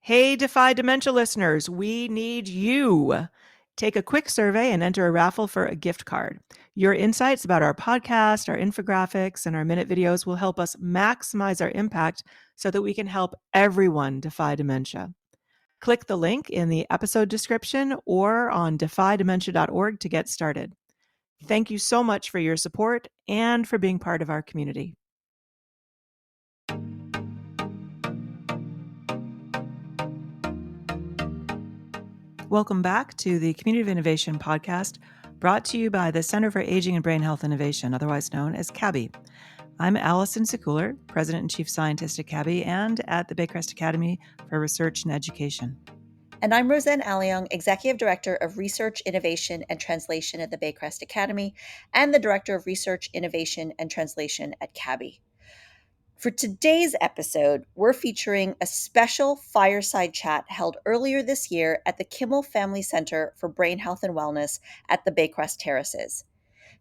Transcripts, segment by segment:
Hey, Defy Dementia listeners, we need you. Take a quick survey and enter a raffle for a gift card. Your insights about our podcast, our infographics, and our minute videos will help us maximize our impact so that we can help everyone defy dementia. Click the link in the episode description or on defydementia.org to get started. Thank you so much for your support and for being part of our community. Welcome back to the Community of Innovation podcast, brought to you by the Center for Aging and Brain Health Innovation, otherwise known as CABHI. I'm Allison Sekuler, President and Chief Scientist at CABHI and at the Baycrest Academy for Research and Education. And I'm Roseanne Alliong, Executive Director of Research, Innovation, and Translation at the Baycrest Academy and the Director of Research, Innovation, and Translation at CABHI. For today's episode, we're featuring a special fireside chat held earlier this year at the Kimmel Family Center for Brain Health and Wellness at the Baycrest Terraces.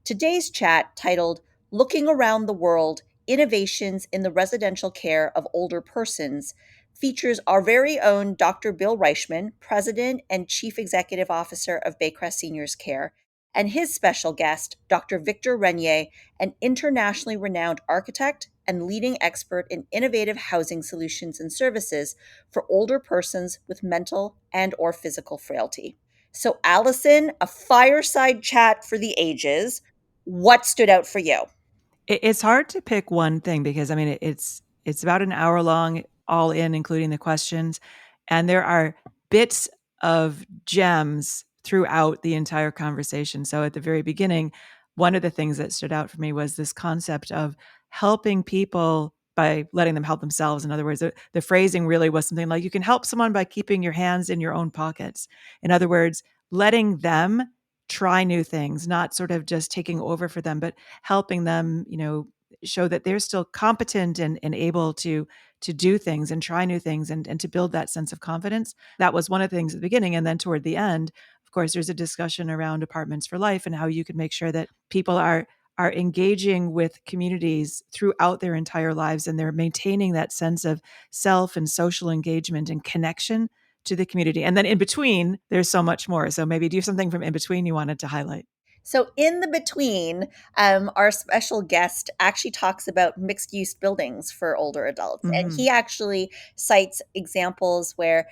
Today's chat, titled Looking Around the World, Innovations in the Residential Care of Older Persons, features our very own Dr. Bill Reichman, President and Chief Executive Officer of Baycrest Seniors Care, and his special guest, Dr. Victor Regnier, an internationally renowned architect and leading expert in innovative housing solutions and services for older persons with mental and/or physical frailty. So, Allison, a fireside chat for the ages. What stood out for you? It's hard to pick one thing because, it's about an hour long, all in, including the questions. And there are bits of gems throughout the entire conversation. So at the very beginning, one of the things that stood out for me was this concept of helping people by letting them help themselves. In other words, the phrasing really was something like, you can help someone by keeping your hands in your own pockets. In other words, letting them try new things, not sort of just taking over for them, but helping them, show that they're still competent and able to do things and try new things and to build that sense of confidence. That was one of the things at the beginning. And then toward the end, of course, there's a discussion around apartments for life and how you can make sure that people are engaging with communities throughout their entire lives, and they're maintaining that sense of self and social engagement and connection to the community. And then in between, there's so much more. So maybe do something from in between you wanted to highlight. So in the between, our special guest actually talks about mixed use buildings for older adults. And he actually cites examples where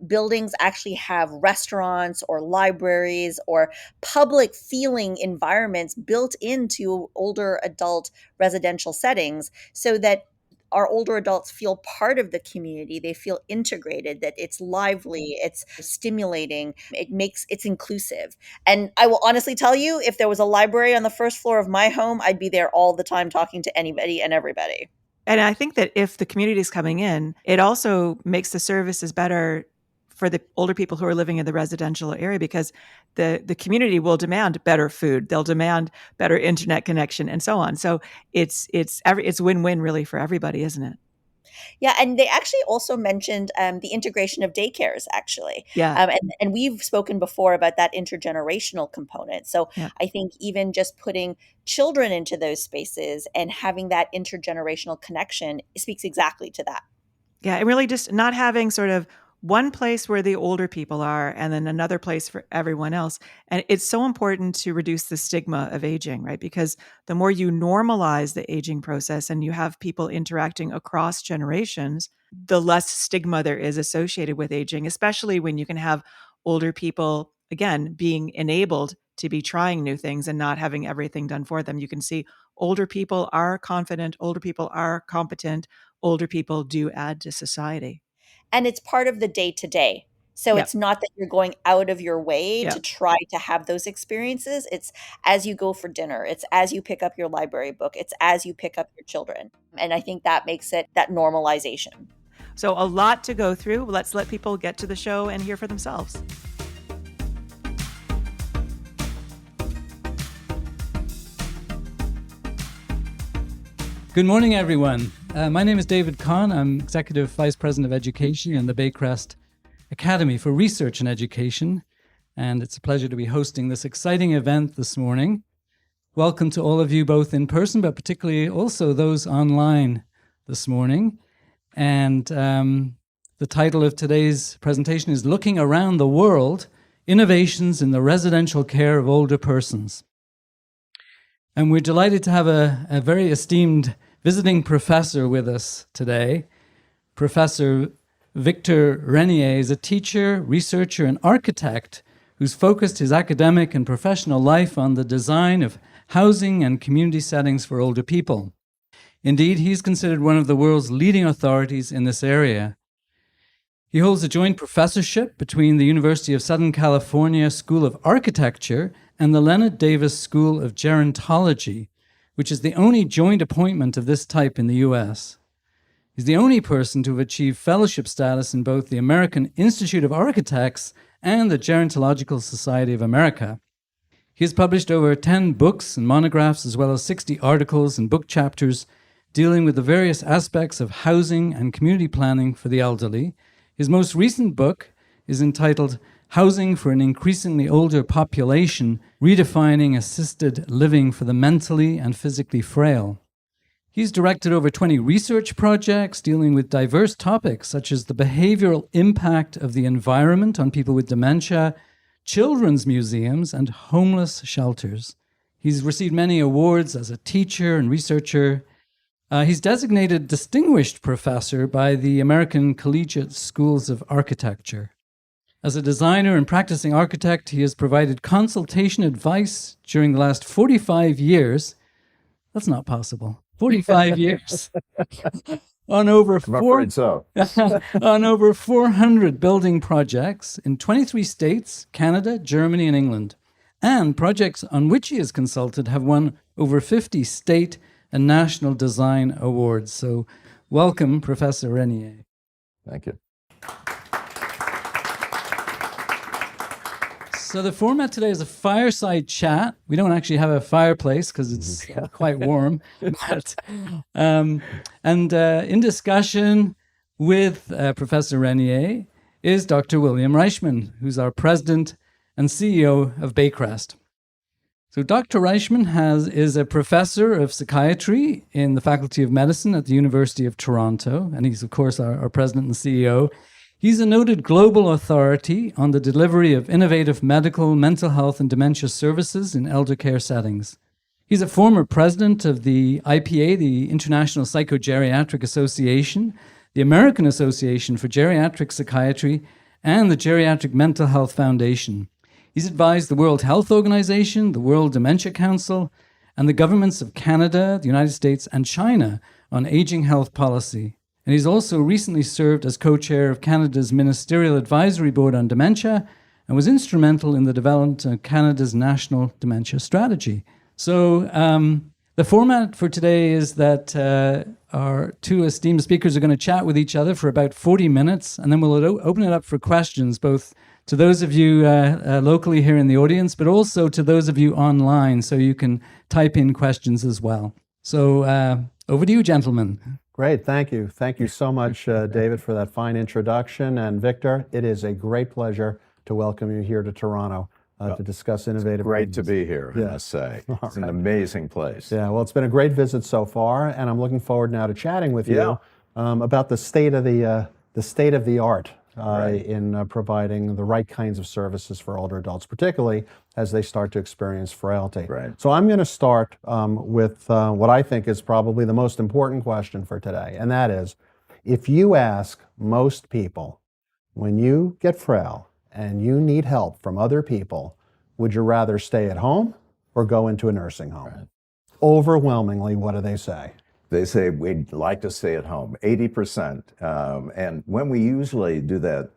buildings actually have restaurants or libraries or public feeling environments built into older adult residential settings so that our older adults feel part of the community. They feel integrated, that it's lively, it's stimulating, it's inclusive. And I will honestly tell you, if there was a library on the first floor of my home, I'd be there all the time talking to anybody and everybody. And I think that if the community is coming in, it also makes the services better for the older people who are living in the residential area, because the community will demand better food, they'll demand better internet connection, and so on. So it's win-win really for everybody, isn't it? Yeah, and they actually also mentioned the integration of daycares, actually. Yeah. And we've spoken before about that intergenerational component. So Yeah. I think even just putting children into those spaces and having that intergenerational connection speaks exactly to that. Yeah, and really just not having sort of one place where the older people are and then another place for everyone else. And it's so important to reduce the stigma of aging, right? Because the more you normalize the aging process and you have people interacting across generations, the less stigma there is associated with aging, especially when you can have older people, again, being enabled to be trying new things and not having everything done for them. You can see older people are confident, older people are competent, older people do add to society. And it's part of the day to day. So Yep. it's not that you're going out of your way to Yep. try to have those experiences. It's as you go for dinner, it's as you pick up your library book, it's as you pick up your children. And I think that makes it that normalization. So a lot to go through. Let's let people get to the show and hear for themselves. Good morning, everyone. My name is David Kahn. I'm Executive Vice President of Education in the Baycrest Academy for Research and Education. And it's a pleasure to be hosting this exciting event this morning. Welcome to all of you, both in person, but particularly also those online this morning. And the The title of today's presentation is Looking Around the World, Innovations in the Residential Care of Older Persons. And we're delighted to have a very esteemed visiting professor with us today. Professor Victor Regnier is a teacher, researcher, and architect who's focused his academic and professional life on the design of housing and community settings for older people. Indeed, he's considered one of the world's leading authorities in this area. He holds a joint professorship between the University of Southern California School of Architecture and the Leonard Davis School of Gerontology, which is the only joint appointment of this type in the US. He's the only person to have achieved fellowship status in both the American Institute of Architects and the Gerontological Society of America. He has published over 10 books and monographs, as well as 60 articles and book chapters dealing with the various aspects of housing and community planning for the elderly. His most recent book is entitled Housing for an Increasingly Older Population, Redefining Assisted Living for the Mentally and Physically Frail. He's directed over 20 research projects dealing with diverse topics such as the behavioral impact of the environment on people with dementia, children's museums, and homeless shelters. He's received many awards as a teacher and researcher. He's designated Distinguished Professor by the American Collegiate Schools of Architecture. As a designer and practicing architect, he has provided consultation advice during the last 45 years. That's not possible. 45 years on over on over 400 building projects in 23 states, Canada, Germany, and England. And projects on which he has consulted have won over 50 state and national design awards. So welcome, Professor Regnier. Thank you. So the format today is a fireside chat. We don't actually have a fireplace because it's quite warm. But, in discussion with Professor Regnier is Dr. William Reichman, who's our president and CEO of Baycrest. So Dr. Reichman is a professor of psychiatry in the Faculty of Medicine at the University of Toronto, and he's, of course, our president and CEO. He's a noted global authority on the delivery of innovative medical, mental health, and dementia services in elder care settings. He's a former president of the IPA, the International Psychogeriatric Association, the American Association for Geriatric Psychiatry, and the Geriatric Mental Health Foundation. He's advised the World Health Organization, the World Dementia Council, and the governments of Canada, the United States, and China on aging health policy. And he's also recently served as co-chair of Canada's Ministerial Advisory Board on Dementia and was instrumental in the development of Canada's National Dementia Strategy. So the format for today is that our two esteemed speakers are going to chat with each other for about 40 minutes, and then we'll open it up for questions, both to those of you locally here in the audience, but also to those of you online, so you can type in questions as well. So over to you, gentlemen. Great, thank you. Thank you so much, David, for that fine introduction. And Victor, it is a great pleasure to welcome you here to Toronto to discuss innovative. Great to be here, I must say. It's an amazing place. Yeah, well, it's been a great visit so far, and I'm looking forward now to chatting with you about the state of the art in providing the right kinds of services for older adults, particularly as they start to experience frailty. Right. So I'm going to start with what I think is probably the most important question for today, and that is, if you ask most people, when you get frail and you need help from other people, would you rather stay at home or go into a nursing home? Right. Overwhelmingly, what do they say? They say we'd like to stay at home, 80%. And when we usually do that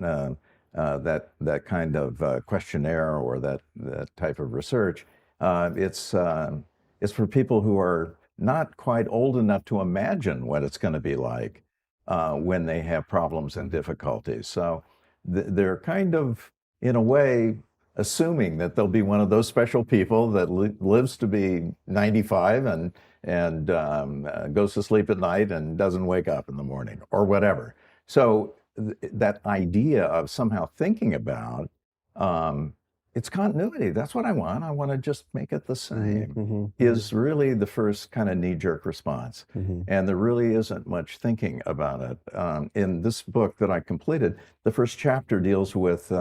kind of questionnaire or that type of research, it's for people who are not quite old enough to imagine what it's going to be like when they have problems and difficulties. So they're kind of, in a way, assuming that they'll be one of those special people that lives to be 95 and goes to sleep at night and doesn't wake up in the morning or whatever. So that idea of somehow thinking about it's continuity. That's what I want. I want to just make it the same, Mm-hmm. is really the first kind of knee-jerk response. Mm-hmm. And there really isn't much thinking about it. In this book that I completed, the first chapter deals with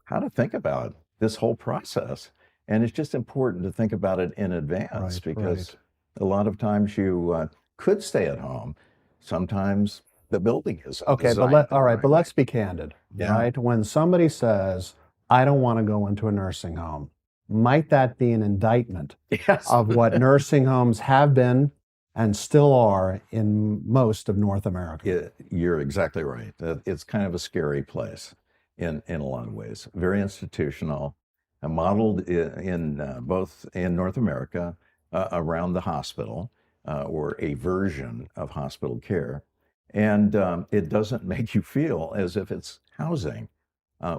how to think about this whole process. And it's just important to think about it in advance, Right, because right. a lot of times you could stay at home. Sometimes the building is Okay, designed but the all right, right but way. let's be candid, Yeah. right? When somebody says, I don't want to go into a nursing home, might that be an indictment Yes. of what nursing homes have been and still are in most of North America? You're exactly right. It's kind of a scary place in a lot of ways. Very institutional, modeled in both in North America around the hospital or a version of hospital care. And it doesn't make you feel as if it's housing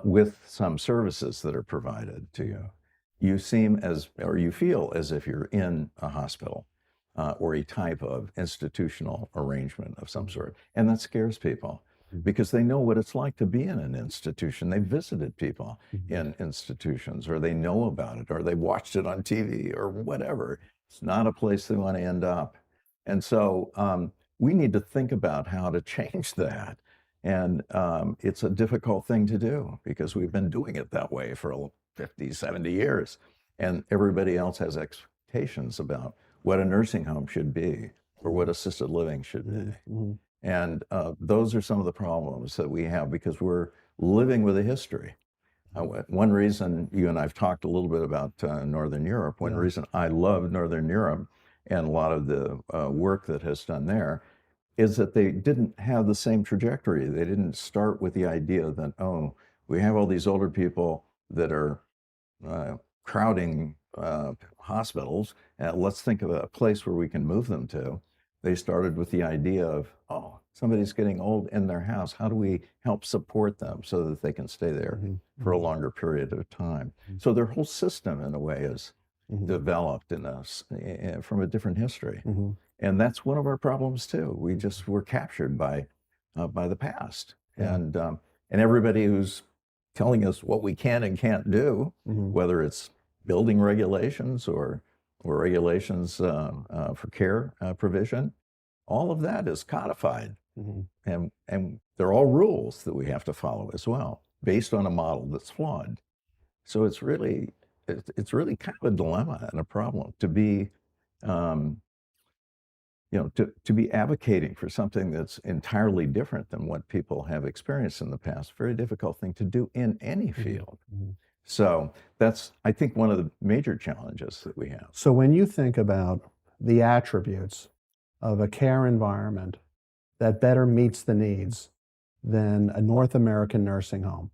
with some services that are provided to you. You seem or you feel as if you're in a hospital or a type of institutional arrangement of some sort. And that scares people because they know what it's like to be in an institution. They've visited people in institutions, or they know about it, or they watched it on TV or whatever. It's not a place they want to end up. And so we need to think about how to change that. And it's a difficult thing to do because we've been doing it that way for 50, 70 years. And everybody else has expectations about what a nursing home should be or what assisted living should be. Mm-hmm. And those are some of the problems that we have because we're living with a history. One reason you and I've talked a little bit about Northern Europe, one reason I love Northern Europe and a lot of the work that has done there is that they didn't have the same trajectory. They didn't start with the idea that, oh, we have all these older people that are crowding hospitals. Let's think of a place where we can move them to. They started with the idea of, oh, somebody's getting old in their house. How do we help support them so that they can stay there for a longer period of time? So their whole system, in a way, is developed in us from a different history. And that's one of our problems too. We just were captured by the past, and everybody who's telling us what we can and can't do, whether it's building regulations or regulations for care provision, all of that is codified, and they're all rules that we have to follow as well, based on a model that's flawed. So it's really kind of a dilemma and a problem to be. To be advocating for something that's entirely different than what people have experienced in the past, very difficult thing to do in any field. So that's, I think, one of the major challenges that we have. So when you think about the attributes of a care environment that better meets the needs than a North American nursing home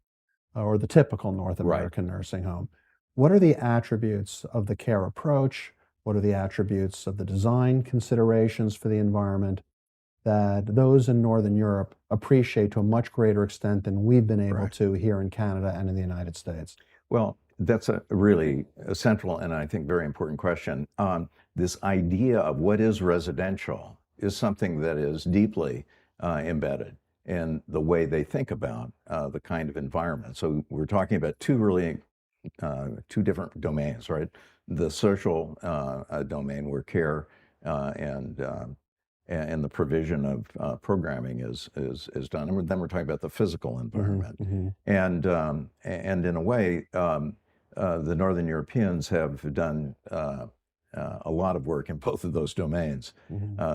or the typical North American nursing home, what are the attributes of the care approach? What are the attributes of the design considerations for the environment that those in Northern Europe appreciate to a much greater extent than we've been able to here in Canada and in the United States? Well, that's a really central and I think very important question. This idea of what is residential is something that is deeply embedded in the way they think about the kind of environment. So we're talking about two different domains, right? The social domain where care and the provision of programming is done, and then we're talking about the physical environment. And in a way, the Northern Europeans have done a lot of work in both of those domains.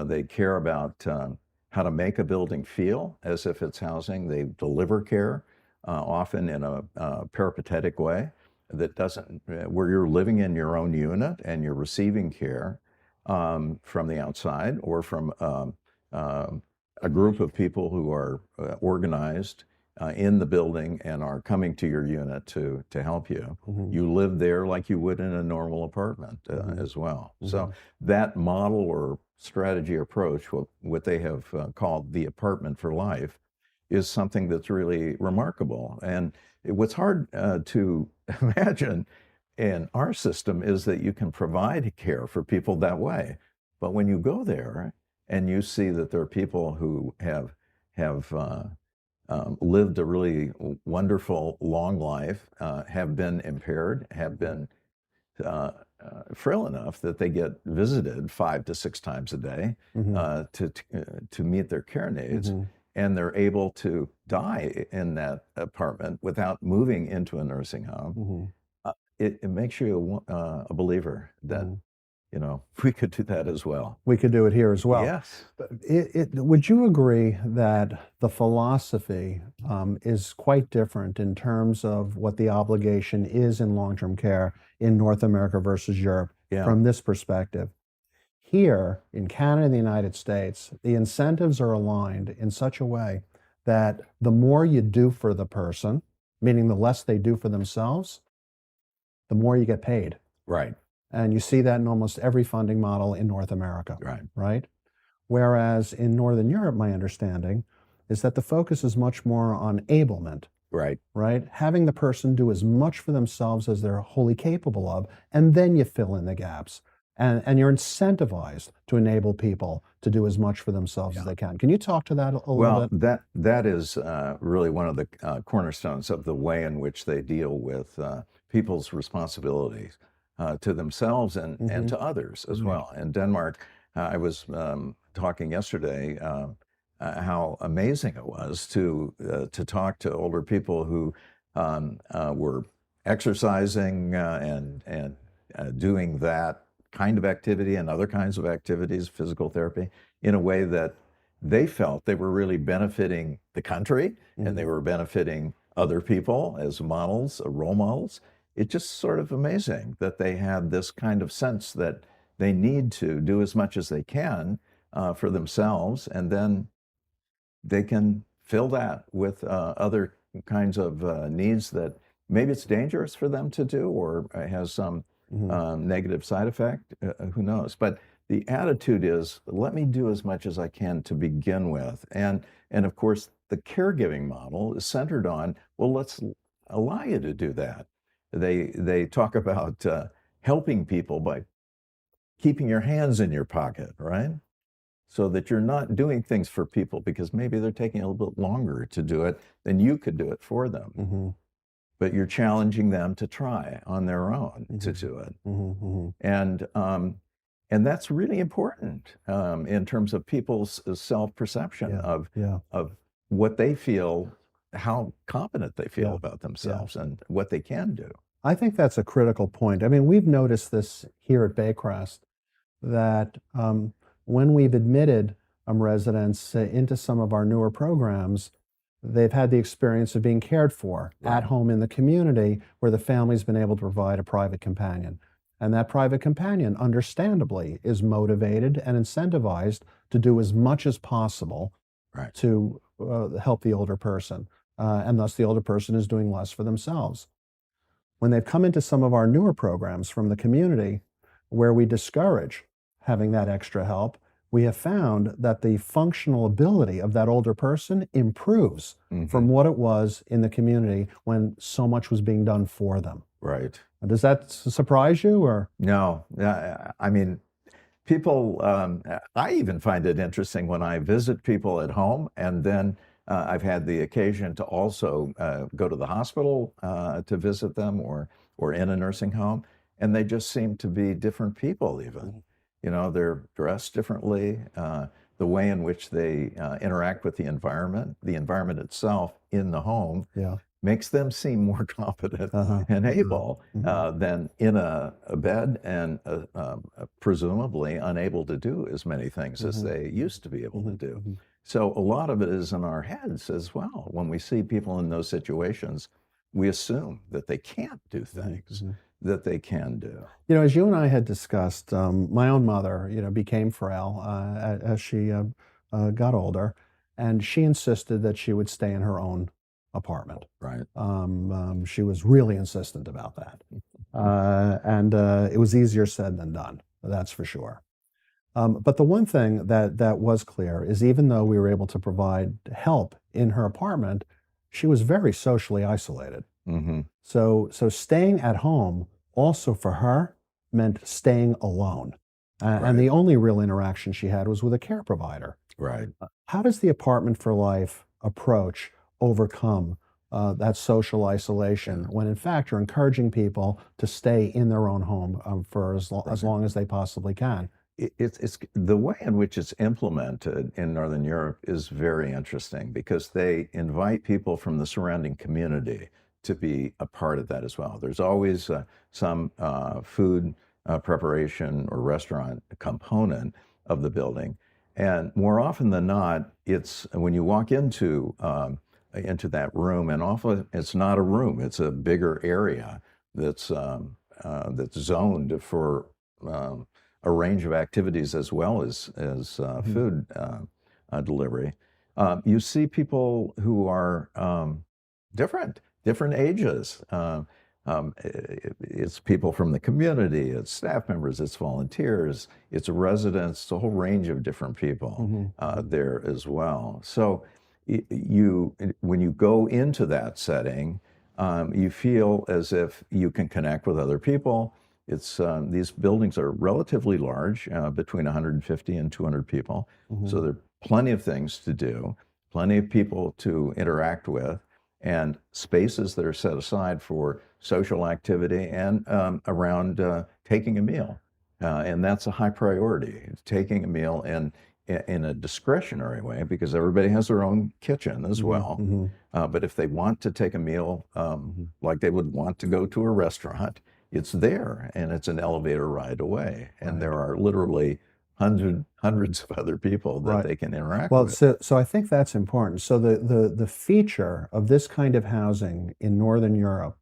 They care about how to make a building feel as if it's housing. They deliver care often in a peripatetic way that doesn't, where you're living in your own unit and you're receiving care from the outside or from a group of people who are organized in the building and are coming to your unit to help you. You live there like you would in a normal apartment as well. So that model or strategy approach, what they have called the apartment for life, is something that's really remarkable. And what's hard to imagine in our system is that you can provide care for people that way. But when you go there and you see that there are people who have lived a really wonderful, long life, have been impaired, have been frail enough that they get visited 5 to 6 times a day to meet their care needs, and they're able to die in that apartment without moving into a nursing home. It makes you a believer that we could do that as well. We could do it here as well. Yes. Would you agree that the philosophy is quite different in terms of what the obligation is in long-term care in North America versus Europe from this perspective? Here in Canada and the United States, the incentives are aligned in such a way that the more you do for the person, meaning the less they do for themselves, the more you get paid. Right. And you see that in almost every funding model in North America. Right? Whereas in Northern Europe, my understanding is that the focus is much more on ablement. Right? Having the person do as much for themselves as they're wholly capable of, and then you fill in the gaps. And you're incentivized to enable people to do as much for themselves as they can. Can you talk to that a little bit? Well, that is really one of the cornerstones of the way in which they deal with people's responsibilities to themselves and to others as well. In Denmark, I was talking yesterday how amazing it was to talk to older people who were exercising and doing that kind of activity and other kinds of activities, physical therapy, in a way that they felt they were really benefiting the country and they were benefiting other people as models, role models. It's just sort of amazing that they had this kind of sense that they need to do as much as they can for themselves, and then they can fill that with other kinds of needs that maybe it's dangerous for them to do or has some negative side effect, who knows? But the attitude is, let me do as much as I can to begin with. And of course, the caregiving model is centered on, well, let's allow you to do that. They talk about helping people by keeping your hands in your pocket, right? So that you're not doing things for people because maybe they're taking a little bit longer to do it than you could do it for them. But you're challenging them to try on their own to do it. And that's really important in terms of people's self-perception of what they feel, how confident they feel about themselves and what they can do. I think that's a critical point. I mean, we've noticed this here at Baycrest, that when we've admitted residents into some of our newer programs, they've had the experience of being cared for at home in the community where the family's been able to provide a private companion. And that private companion, understandably, is motivated and incentivized to do as much as possible to help the older person. And thus the older person is doing less for themselves. When they've come into some of our newer programs from the community where we discourage having that extra help, we have found that the functional ability of that older person improves from what it was in the community when so much was being done for them. Right. Does that surprise you, or? No, I mean, people, I even find it interesting when I visit people at home, and then I've had the occasion to also go to the hospital to visit them or in a nursing home, and they just seem to be different people even. You know, they're dressed differently. The way in which they interact with the environment itself in the home makes them seem more competent and able than in a bed and presumably unable to do as many things as they used to be able to do. So a lot of it is in our heads as well. When we see people in those situations, we assume that they can't do things that they can do. You know, as you and I had discussed, my own mother, became frail as she got older, and she insisted that she would stay in her own apartment. Right. She was really insistent about that. And it was easier said than done, that's for sure. But the one thing that was clear is even though we were able to provide help in her apartment, she was very socially isolated. So staying at home also for her meant staying alone. And the only real interaction she had was with a care provider. Right. How does the Apartment for Life approach overcome that social isolation, when in fact you're encouraging people to stay in their own home for as long as they possibly can. It's the way in which it's implemented in Northern Europe is very interesting, because they invite people from the surrounding community to be a part of that as well. There's always some food preparation or restaurant component of the building. And more often than not, it's when you walk into that room, and often it's not a room, it's a bigger area that's zoned for a range of activities as well as food delivery. You see people who are different ages. It's people from the community, it's staff members, it's volunteers, it's residents, it's a whole range of different people there as well. So when you go into that setting, you feel as if you can connect with other people. These buildings are relatively large, between 150 and 200 people. So there are plenty of things to do, plenty of people to interact with, and spaces that are set aside for social activity and around taking a meal. And that's a high priority, taking a meal in a discretionary way, because everybody has their own kitchen as well. But if they want to take a meal like they would want to go to a restaurant, it's there, and it's an elevator ride away. And there are literally hundreds of other people that they can interact with. So I think that's important. So the feature of this kind of housing in Northern Europe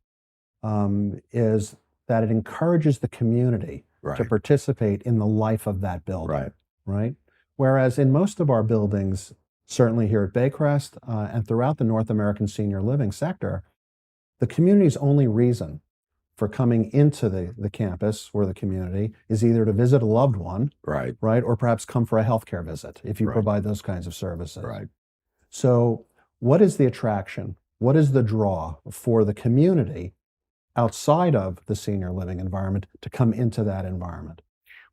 is that it encourages the community to participate in the life of that building. Right? Whereas in most of our buildings, certainly here at Baycrest and throughout the North American senior living sector, the community's only reason for coming into the campus or the community is either to visit a loved one, right, or perhaps come for a healthcare visit if you provide those kinds of services. So what is the attraction? What is the draw for the community outside of the senior living environment to come into that environment?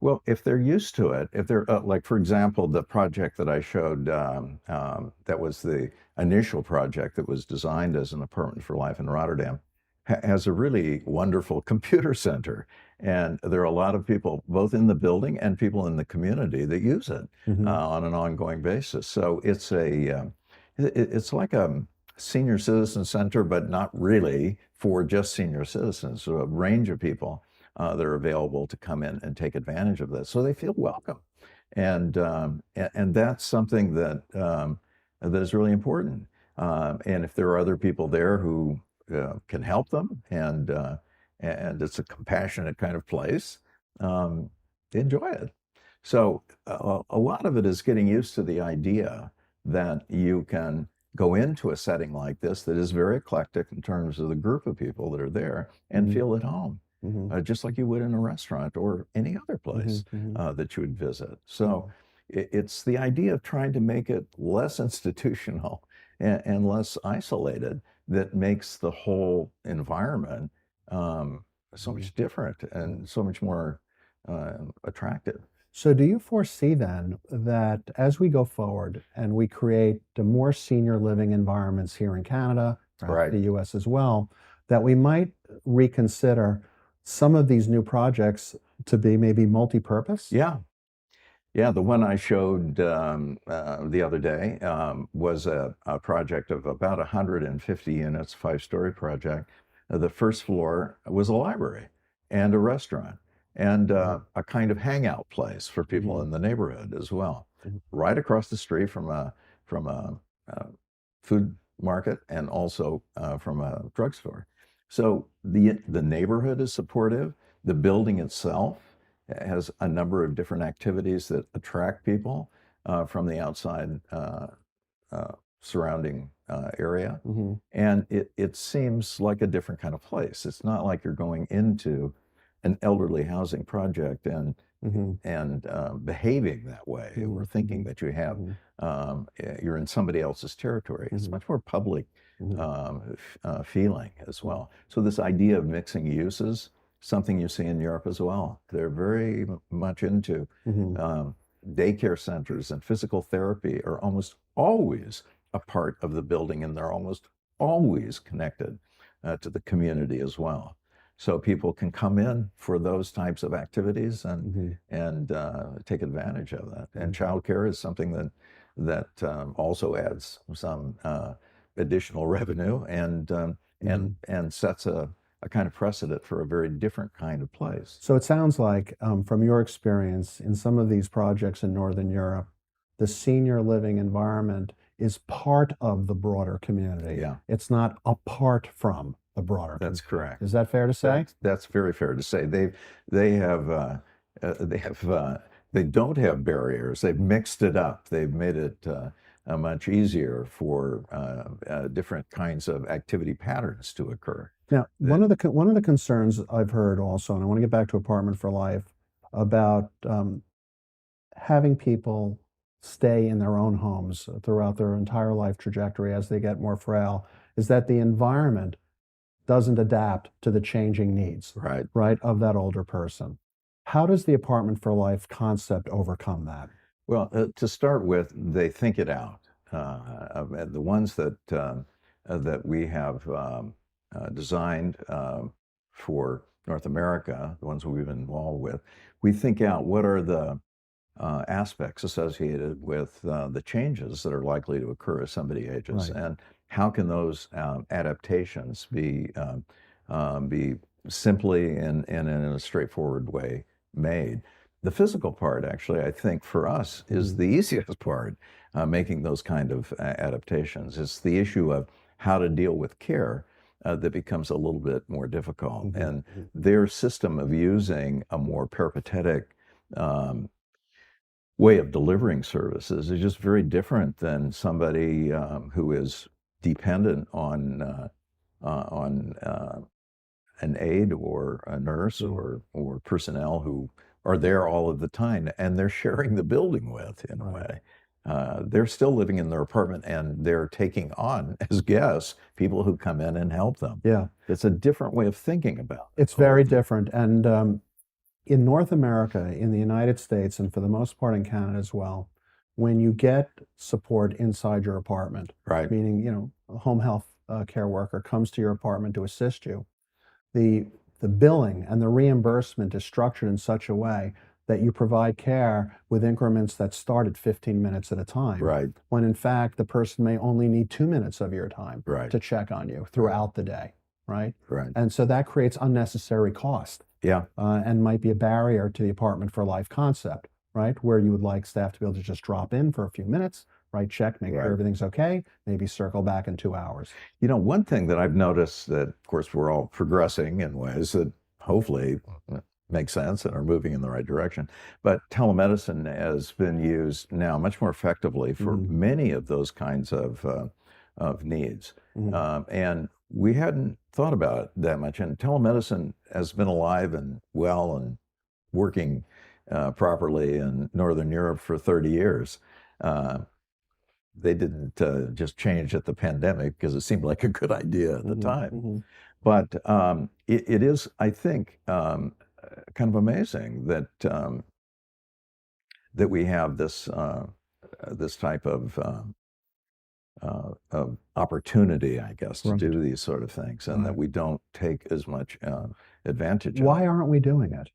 Well, if they're used to it, if they're like, for example, the project that I showed, that was the initial project that was designed as an apartment for life in Rotterdam, has a really wonderful computer center. And there are a lot of people, both in the building and people in the community, that use it on an ongoing basis. So it's like a senior citizen center, but not really for just senior citizens. So a range of people that are available to come in and take advantage of this, so they feel welcome. And that's something that that is really important. And if there are other people there who can help them, and it's a compassionate kind of place, enjoy it. So a lot of it is getting used to the idea that you can go into a setting like this that is very eclectic in terms of the group of people that are there, and feel at home, just like you would in a restaurant or any other place that you would visit. So it's the idea of trying to make it less institutional and less isolated that makes the whole environment so much different and so much more attractive. So do you foresee then that as we go forward and we create more senior living environments here in Canada, perhaps the US as well, that we might reconsider some of these new projects to be maybe multi-purpose? Yeah, the one I showed the other day was a project of about 150 units, 5-story project. The first floor was a library and a restaurant and a kind of hangout place for people in the neighborhood as well. Right across the street from a food market, and also from a drugstore. So the neighborhood is supportive. The building itself has a number of different activities that attract people from the outside surrounding area. And it seems like a different kind of place. It's not like you're going into an elderly housing project and behaving that way, or thinking that you have, you're in somebody else's territory. It's much more public feeling as well. So this idea of mixing uses, something you see in Europe as well. They're very much into daycare centers, and physical therapy are almost always a part of the building, and they're almost always connected to the community as well. So people can come in for those types of activities and take advantage of that. And childcare is something that also adds some additional revenue and sets a kind of precedent for a very different kind of place. So it sounds like, from your experience in some of these projects in Northern Europe, the senior living environment is part of the broader community. Yeah. It's not apart from the broader That's community. correct. Is that fair to say? That's very fair to say. They don't have barriers. They've mixed it up. They've made it much easier for different kinds of activity patterns to occur. Now, one of the concerns I've heard also, and I want to get back to Apartment for Life, about having people stay in their own homes throughout their entire life trajectory as they get more frail, is that the environment doesn't adapt to the changing needs, right, of that older person. How does the Apartment for Life concept overcome that? Well, to start with, they think it out. The ones that we have designed for North America, the ones we've been involved with, we think out what are the aspects associated with the changes that are likely to occur as somebody ages, and how can those adaptations be simply and in a straightforward way made. The physical part, actually, I think for us is the easiest part, making those kind of adaptations. It's the issue of how to deal with care that becomes a little bit more difficult. And their system of using a more peripatetic way of delivering services is just very different than somebody who is dependent on an aide or a nurse or personnel who are there all of the time, and they're sharing the building with, in a way. They're still living in their apartment, and they're taking on as guests people who come in and help them. Yeah. It's a different way of thinking about it. It's very different. And in North America, in the United States, and for the most part in Canada as well, when you get support inside your apartment, meaning, you know, a home health care worker comes to your apartment to assist you, the billing and the reimbursement is structured in such a way that you provide care with increments that start at 15 minutes at a time. When in fact, the person may only need 2 minutes of your time to check on you throughout the day. And so that creates unnecessary cost. And might be a barrier to the Apartment for Life concept, where you would like staff to be able to just drop in for a few minutes, check, make sure everything's okay, maybe circle back in 2 hours. You know, one thing that I've noticed that, of course, we're all progressing in ways that hopefully make sense and are moving in the right direction, but telemedicine has been used now much more effectively for many of those kinds of needs. And we hadn't thought about it that much, and telemedicine has been alive and well and working properly in Northern Europe for 30 years. They didn't just change at the pandemic because it seemed like a good idea at the time. But it is, I think, kind of amazing that that we have this this type of opportunity, I guess, to do these sort of things, and that we don't take as much advantage of. Why aren't we doing it?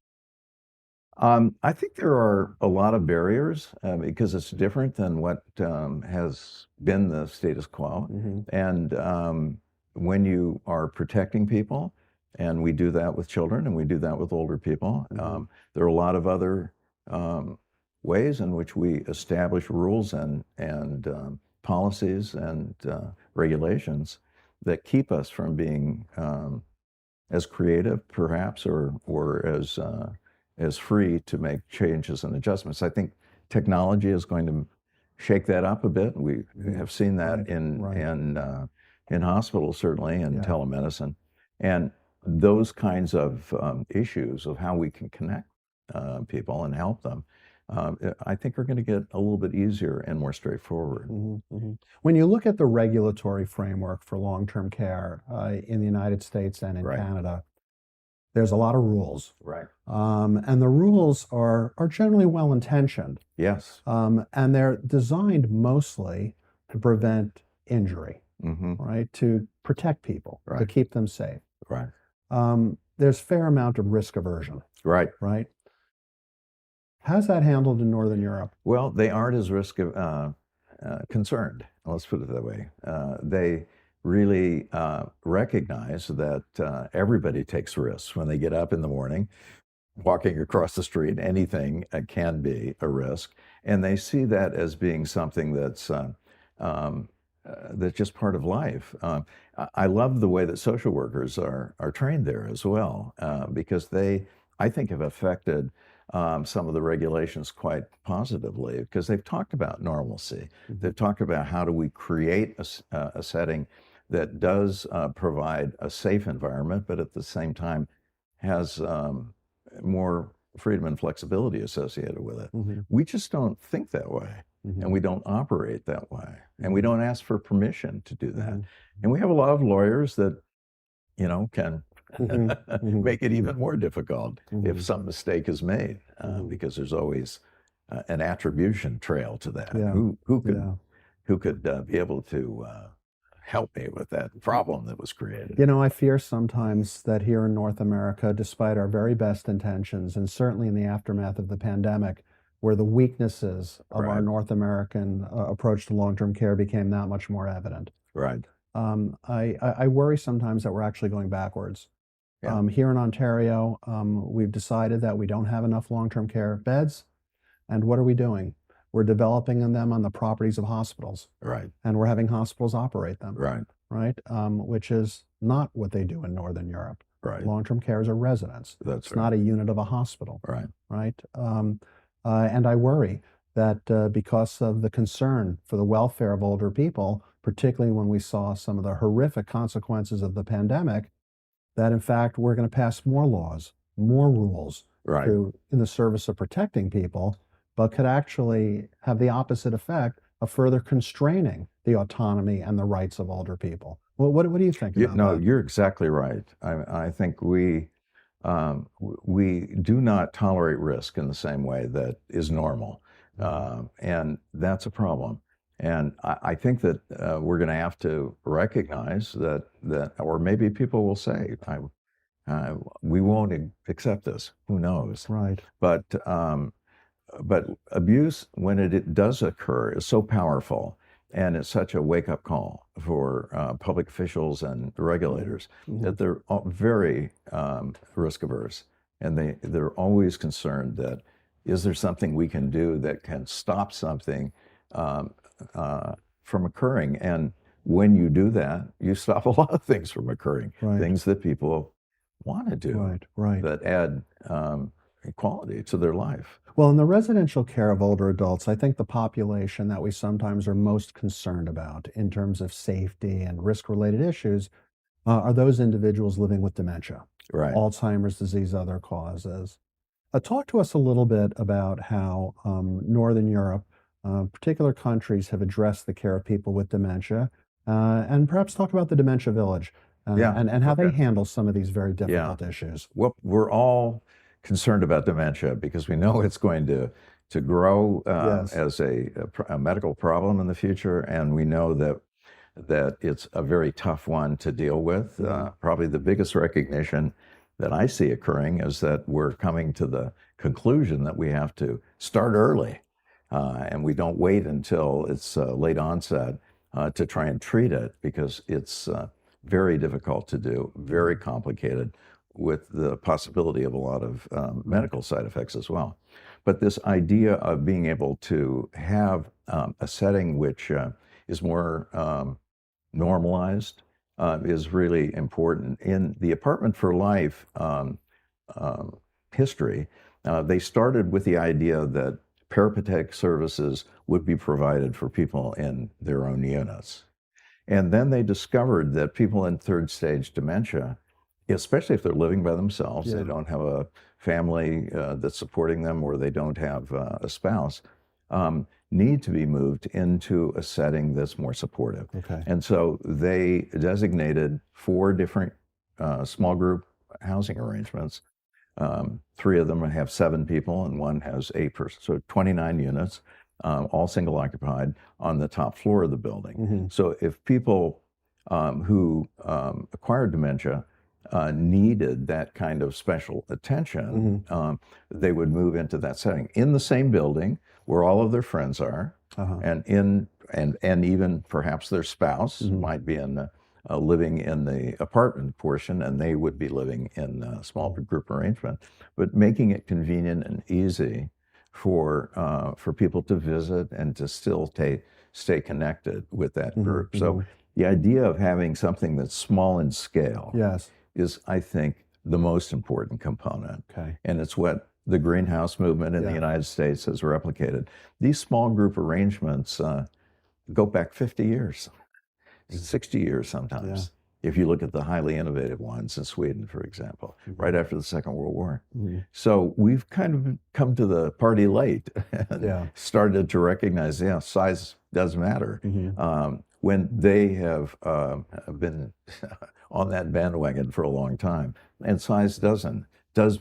I think there are a lot of barriers because it's different than what has been the status quo. And when you are protecting people, and we do that with children and we do that with older people, there are a lot of other ways in which we establish rules and policies and regulations that keep us from being as creative, perhaps, or as free to make changes and adjustments. I think technology is going to shake that up a bit. We have seen that in hospitals, certainly, and telemedicine. And those kinds of issues of how we can connect people and help them, I think are going to get a little bit easier and more straightforward. When you look at the regulatory framework for long-term care in the United States and in Canada, there's a lot of rules. And the rules are generally well-intentioned. Yes. And they're designed mostly to prevent injury, Mm-hmm. right? To protect people, to Right. keep them safe. Right. There's fair amount of risk aversion, Right. right? How's that handled in Northern Europe? Well, they aren't as concerned. Let's put it that way. They really recognize that everybody takes risks when they get up in the morning. Walking across the street, anything can be a risk, and they see that as being something that's just part of life. I love the way that social workers are trained there as well, because they, I think, have affected some of the regulations quite positively, because they've talked about normalcy. They've talked about how do we create a setting that does provide a safe environment, but at the same time has more freedom and flexibility associated with it. Mm-hmm. We just don't think that way, Mm-hmm. and we don't operate that way, and we don't ask for permission to do that. Mm-hmm. And we have a lot of lawyers that, can Mm-hmm. make it even more difficult Mm-hmm. if some mistake is made, because there's always an attribution trail to that. Yeah. Who could be able to help me with that problem that was created? I fear sometimes that here in North America, despite our very best intentions, and certainly in the aftermath of the pandemic, where the weaknesses of our Right. North American approach to long-term care became that much more evident. Right. I worry sometimes that we're actually going backwards. Yeah. Here in Ontario, we've decided that we don't have enough long-term care beds. And what are we doing? We're developing them on the properties of hospitals, Right. and we're having hospitals operate them, Right. right? Which is not what they do in Northern Europe. Right. Long-term care is a residence. That's It's not a unit of a hospital, right. right? And I worry that because of the concern for the welfare of older people, particularly when we saw some of the horrific consequences of the pandemic, that in fact we're going to pass more laws, more rules Right. in the service of protecting people, but could actually have the opposite effect of further constraining the autonomy and the rights of older people. Well, what do you think about No, that? you're exactly right. I think we do not tolerate risk in the same way that is normal, and that's a problem. And I think that we're going to have to recognize that, or maybe people will say, we won't accept this. Who knows? Right. But abuse, when it does occur, is so powerful, and it's such a wake-up call for public officials and regulators, that they're very risk-averse, and they're always concerned that, is there something we can do that can stop something from occurring? And when you do that, you stop a lot of things from occurring, Right. things that people want to do, Right. that add quality to their life. Well, in the residential care of older adults, I think the population that we sometimes are most concerned about in terms of safety and risk-related issues are those individuals living with dementia, Right. Alzheimer's disease, other causes. Talk to us a little bit about how Northern Europe, particular countries, have addressed the care of people with dementia, and perhaps talk about the dementia village and how they Okay. handle some of these very difficult issues. Well, we're all concerned about dementia because we know it's going to grow Yes. as a medical problem in the future, and we know that it's a very tough one to deal with. Probably the biggest recognition that I see occurring is that we're coming to the conclusion that we have to start early, and we don't wait until it's late onset to try and treat it, because it's very difficult to do, very complicated, with the possibility of a lot of medical side effects as well. But this idea of being able to have a setting which is more normalized is really important. In the Apartment for Life history, they started with the idea that peripatetic services would be provided for people in their own units. And then they discovered that people in third stage dementia, especially if they're living by themselves, they don't have a family that's supporting them, or they don't have a spouse, need to be moved into a setting that's more supportive. Okay. And so they designated 4 different small group housing arrangements. 3 of them have 7 people and one has 8 persons, so 29 units. all single occupied, on the top floor of the building. Mm-hmm. So if people who acquired dementia needed that kind of special attention, they would move into that setting in the same building where all of their friends are, and even perhaps their spouse might be in living in the apartment portion, and they would be living in a small group arrangement, but making it convenient and easy for people to visit and to still stay connected with that group. So the idea of having something that's small in scale is, I think, the most important component. Okay. And it's what the greenhouse movement in the United States has replicated. These small group arrangements go back 50 years, 60 years sometimes. If you look at the highly innovative ones in Sweden, for example, right after the Second World War. So we've kind of come to the party late and started to recognize, size does matter. When they have been on that bandwagon for a long time, and size does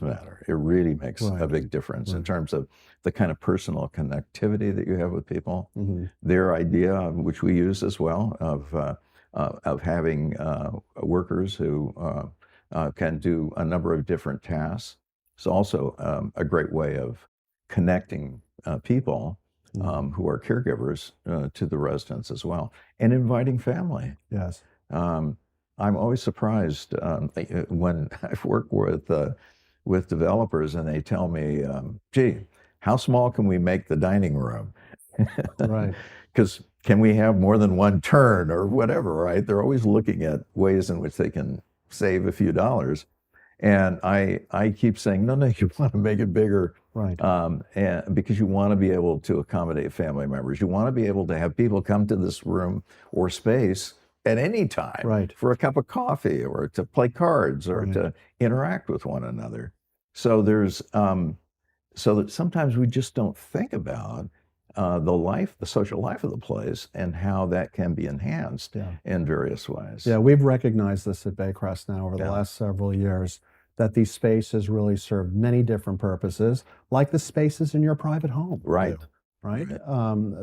matter. It really makes a big difference in terms of the kind of personal connectivity that you have with people. Their idea, which we use as well, of having workers who can do a number of different tasks, is also a great way of connecting people who are caregivers to the residents as well, and inviting family. Yes. I'm always surprised when I've worked with developers and they tell me, gee, how small can we make the dining room? Right. Because can we have more than one turn or whatever, right? They're always looking at ways in which they can save a few dollars. And I keep saying, no, you want to make it bigger. Right. And because you want to be able to accommodate family members. You want to be able to have people come to this room or space at any time for a cup of coffee or to play cards or to interact with one another. So there's, so that sometimes we just don't think about the social life of the place and how that can be enhanced in various ways. Yeah, we've recognized this at Baycrest now over the last several years, that these spaces really serve many different purposes, like the spaces in your private home. Right. Right.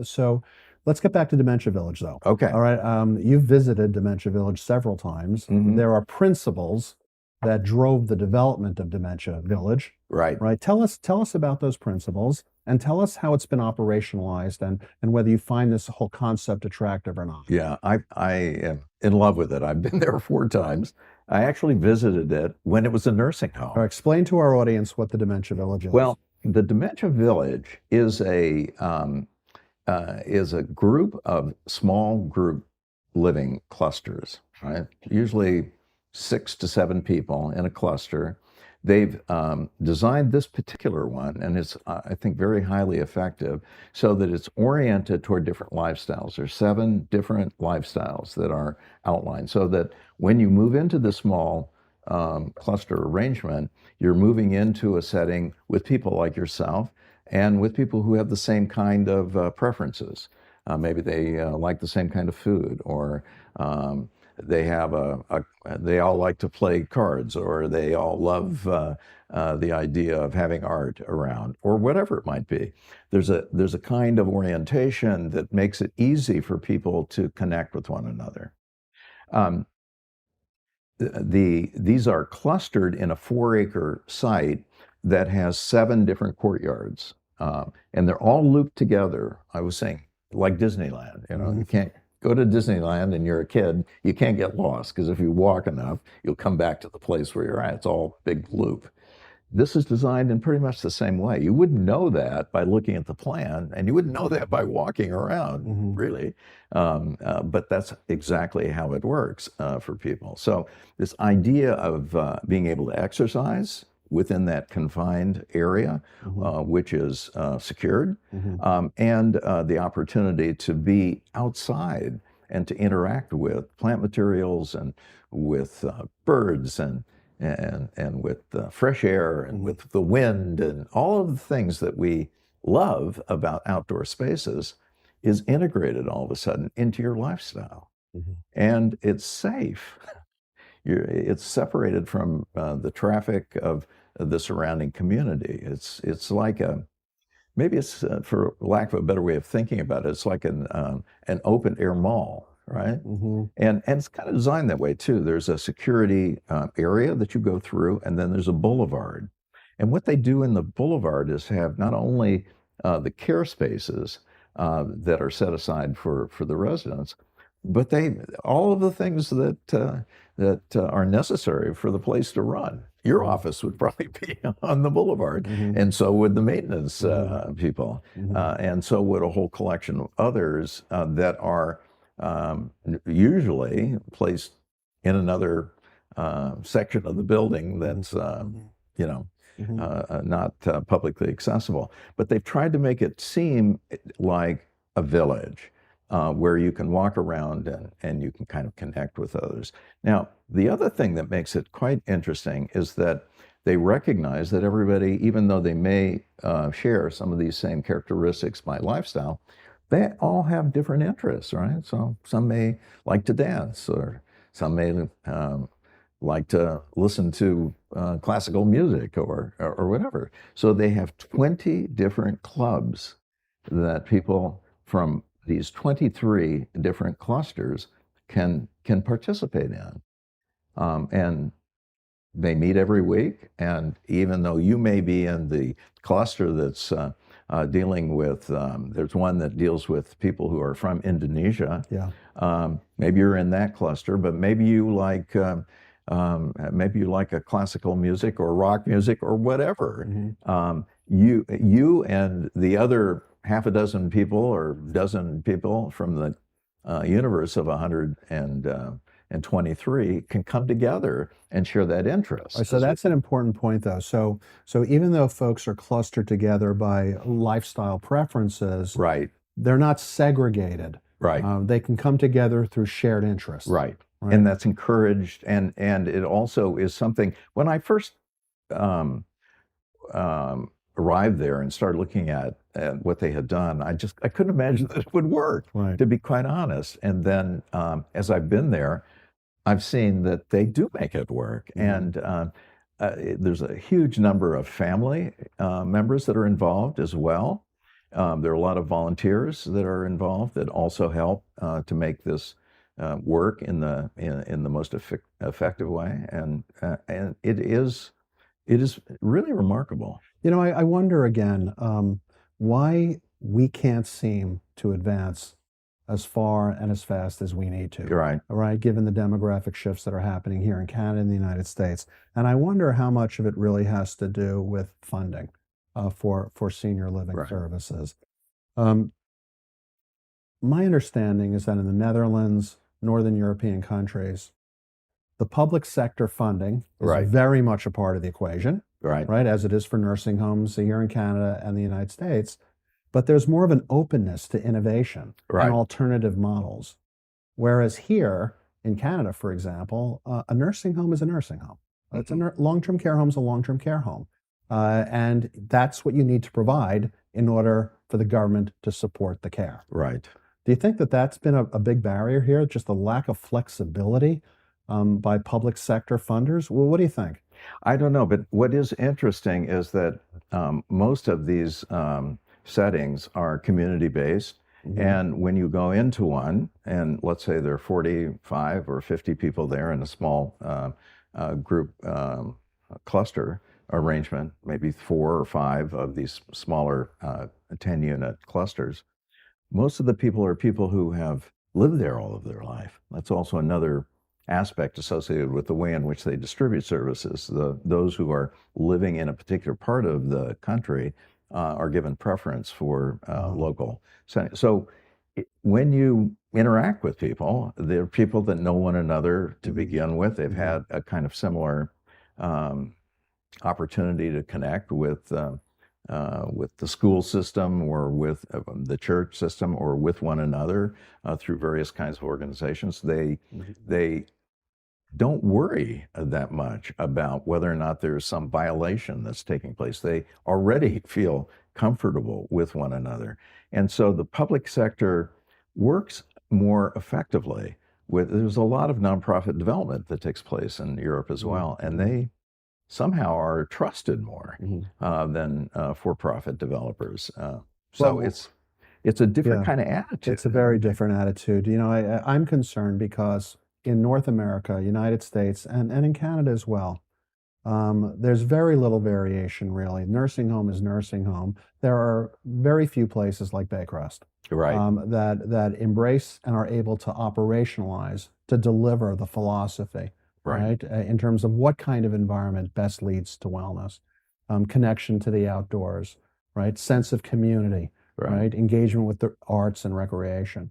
So let's get back to Dementia Village, though. Okay. All right. You've visited Dementia Village several times. There are principles that drove the development of Dementia Village. Right. Right. Tell us about those principles, and tell us how it's been operationalized, and whether you find this whole concept attractive or not. Yeah, I am in love with it. I've been there 4 times. I actually visited it when it was a nursing home. All right, explain to our audience what the Dementia Village is. Well, the Dementia Village is a group of small group living clusters, right? Usually 6 to 7 people in a cluster. They've designed this particular one, and it's, I think, very highly effective, so that it's oriented toward different lifestyles. There's 7 different lifestyles that are outlined, so that when you move into the small cluster arrangement, you're moving into a setting with people like yourself and with people who have the same kind of preferences. Maybe they like the same kind of food, or they have they all like to play cards, or they all love the idea of having art around, or whatever it might be. There's a kind of orientation that makes it easy for people to connect with one another. These are clustered in a 4-acre site that has 7 different courtyards, and they're all looped together. I was saying, like Disneyland, you can't go to Disneyland and you're a kid, you can't get lost, because if you walk enough, you'll come back to the place where you're at. It's all big loop. This is designed in pretty much the same way. You wouldn't know that by looking at the plan, and you wouldn't know that by walking around, really. But that's exactly how it works for people. So this idea of being able to exercise within that confined area, which is secured, and the opportunity to be outside and to interact with plant materials and with birds and with fresh air and with the wind and all of the things that we love about outdoor spaces is integrated all of a sudden into your lifestyle. And it's safe. It's separated from the traffic of the surrounding community. It's like maybe it's, for lack of a better way of thinking about it, it's like an open air mall, right? And it's kind of designed that way too. There's a security area that you go through, and then there's a boulevard. And what they do in the boulevard is have not only the care spaces that are set aside for the residents, but all of the things that are necessary for the place to run. Your office would probably be on the boulevard, and so would the maintenance people, and so would a whole collection of others that are usually placed in another section of the building that's not publicly accessible. But they've tried to make it seem like a village where you can walk around and you can kind of connect with others. Now, the other thing that makes it quite interesting is that they recognize that everybody, even though they may share some of these same characteristics by lifestyle, they all have different interests, right? So some may like to dance, or some may like to listen to classical music or whatever. So they have 20 different clubs that people from these 23 different clusters can participate in. And they meet every week. And even though you may be in the cluster that's dealing with, there's one that deals with people who are from Indonesia. Yeah. Maybe you're in that cluster, but maybe you like a classical music or rock music or whatever. You and the other half a dozen people or dozen people from the universe of 123 can come together and share that interest. So that's an important point, though. So even though folks are clustered together by lifestyle preferences, right, they're not segregated. Right. They can come together through shared interests. Right. And that's encouraged, and it also is something. When I first arrived there and started looking at what they had done, I couldn't imagine that it would work, to be quite honest. And then as I've been there, I've seen that they do make it work. And there's a huge number of family members that are involved as well. There are a lot of volunteers that are involved that also help to make this work in the most effective way, and it is really remarkable. You know, I wonder again why we can't seem to advance as far and as fast as we need to. Right. All right, given the demographic shifts that are happening here in Canada and the United States, and I wonder how much of it really has to do with funding for senior living services. My understanding is that in the Netherlands, Northern European countries, the public sector funding is very much a part of the equation, right, as it is for nursing homes here in Canada and the United States. But there's more of an openness to innovation and alternative models. Whereas here in Canada, for example, a nursing home is a nursing home. It's a long-term care home is a long-term care home. And that's what you need to provide in order for the government to support the care. Right. Do you think that that's been a big barrier here, just the lack of flexibility by public sector funders? Well, what do you think? I don't know, but what is interesting is that most of these settings are community-based. And when you go into one, and let's say there are 45 or 50 people there in a small group cluster arrangement, maybe 4 or 5 of these smaller 10-unit clusters, most of the people are people who have lived there all of their life. That's also another aspect associated with the way in which they distribute services. Those who are living in a particular part of the country are given preference for local. So when you interact with people, they're people that know one another to begin with. They've had a kind of similar opportunity to connect with the school system or with the church system or with one another through various kinds of organizations. They don't worry that much about whether or not there's some violation that's taking place. They already feel comfortable with one another. And so the public sector works more effectively there's a lot of nonprofit development that takes place in Europe as well. And somehow are trusted more than for-profit developers. So Well, it's a different yeah, kind of attitude. it's a very different attitude. You know, I'm concerned because in North America, United States, and in Canada as well, there's very little variation, really. Nursing home is nursing home. There are very few places like Baycrest Right. that embrace and are able to operationalize, to deliver the philosophy, Right. right? In terms of what kind of environment best leads to wellness, connection to the outdoors, right? Sense of community, Right. right? Engagement with the arts and recreation.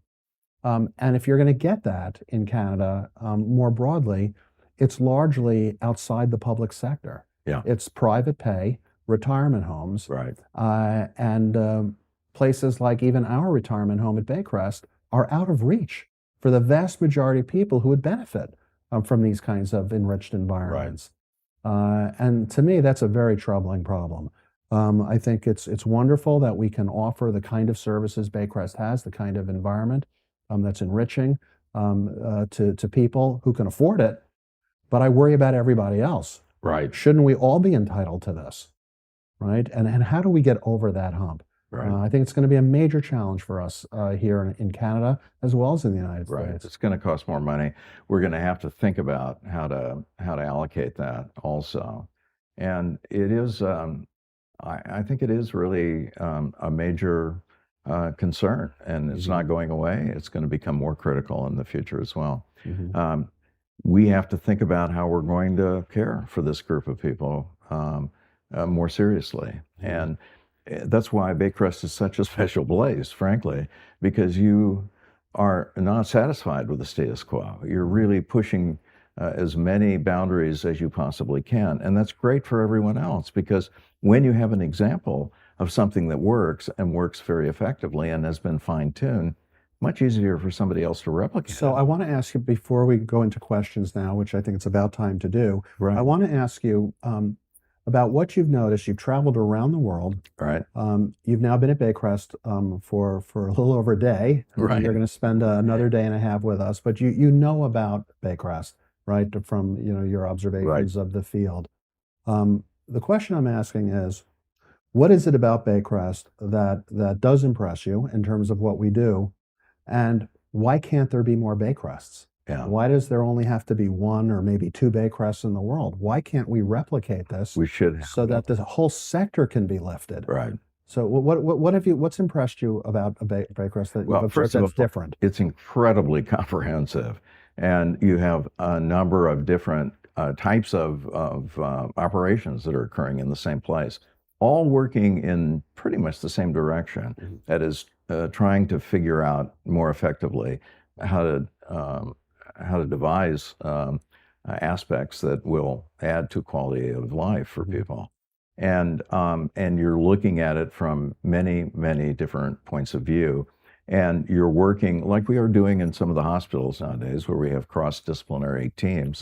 And if you're going to get that in Canada, more broadly, it's largely outside the public sector. Yeah. It's private pay, retirement homes, Right. and places like even our retirement home at Baycrest are out of reach for the vast majority of people who would benefit from these kinds of enriched environments. And to me, that's a very troubling problem. I think it's wonderful that we can offer the kind of services Baycrest has, the kind of environment that's enriching to people who can afford it. But I worry about everybody else. Right. Shouldn't we all be entitled to this? Right? And how do we get over that hump? Right. I think it's going to be a major challenge for us here in Canada as well as in the United Right. States. It's going to cost more money. We're going to have to think about how to allocate that also. And it is, I think it is really a major concern, and it's not going away. It's going to become more critical in the future as well. We have to think about how we're going to care for this group of people more seriously. And that's why Baycrest is such a special place, frankly, because you are not satisfied with the status quo. You're really pushing as many boundaries as you possibly can. And that's great for everyone else, because when you have an example of something that works and works very effectively and has been fine-tuned, much easier for somebody else to replicate. So I want to ask you, before we go into questions now, which I think it's about time to do, I want to ask you about what you've noticed. You've traveled around the world. Right. You've now been at Baycrest for a little over a day. Right. You're going to spend another day and a half with us, but you know about Baycrest, right, from your observations of the field. The question I'm asking is, what is it about Baycrest that does impress you in terms of what we do? And why can't there be more Baycrests? Yeah. Why does there only have to be one or maybe two Baycrests in the world? Why can't we replicate this? We should, so that the whole sector can be lifted. Right. So what's impressed you about a Baycrest that you've observed that's different? It's incredibly comprehensive, and you have a number of different types of operations that are occurring in the same place, all working in pretty much the same direction. That is, trying to figure out more effectively how to devise aspects that will add to quality of life for people. And you're looking at it from many, many different points of view. And you're working like we are doing in some of the hospitals nowadays, where we have cross-disciplinary teams,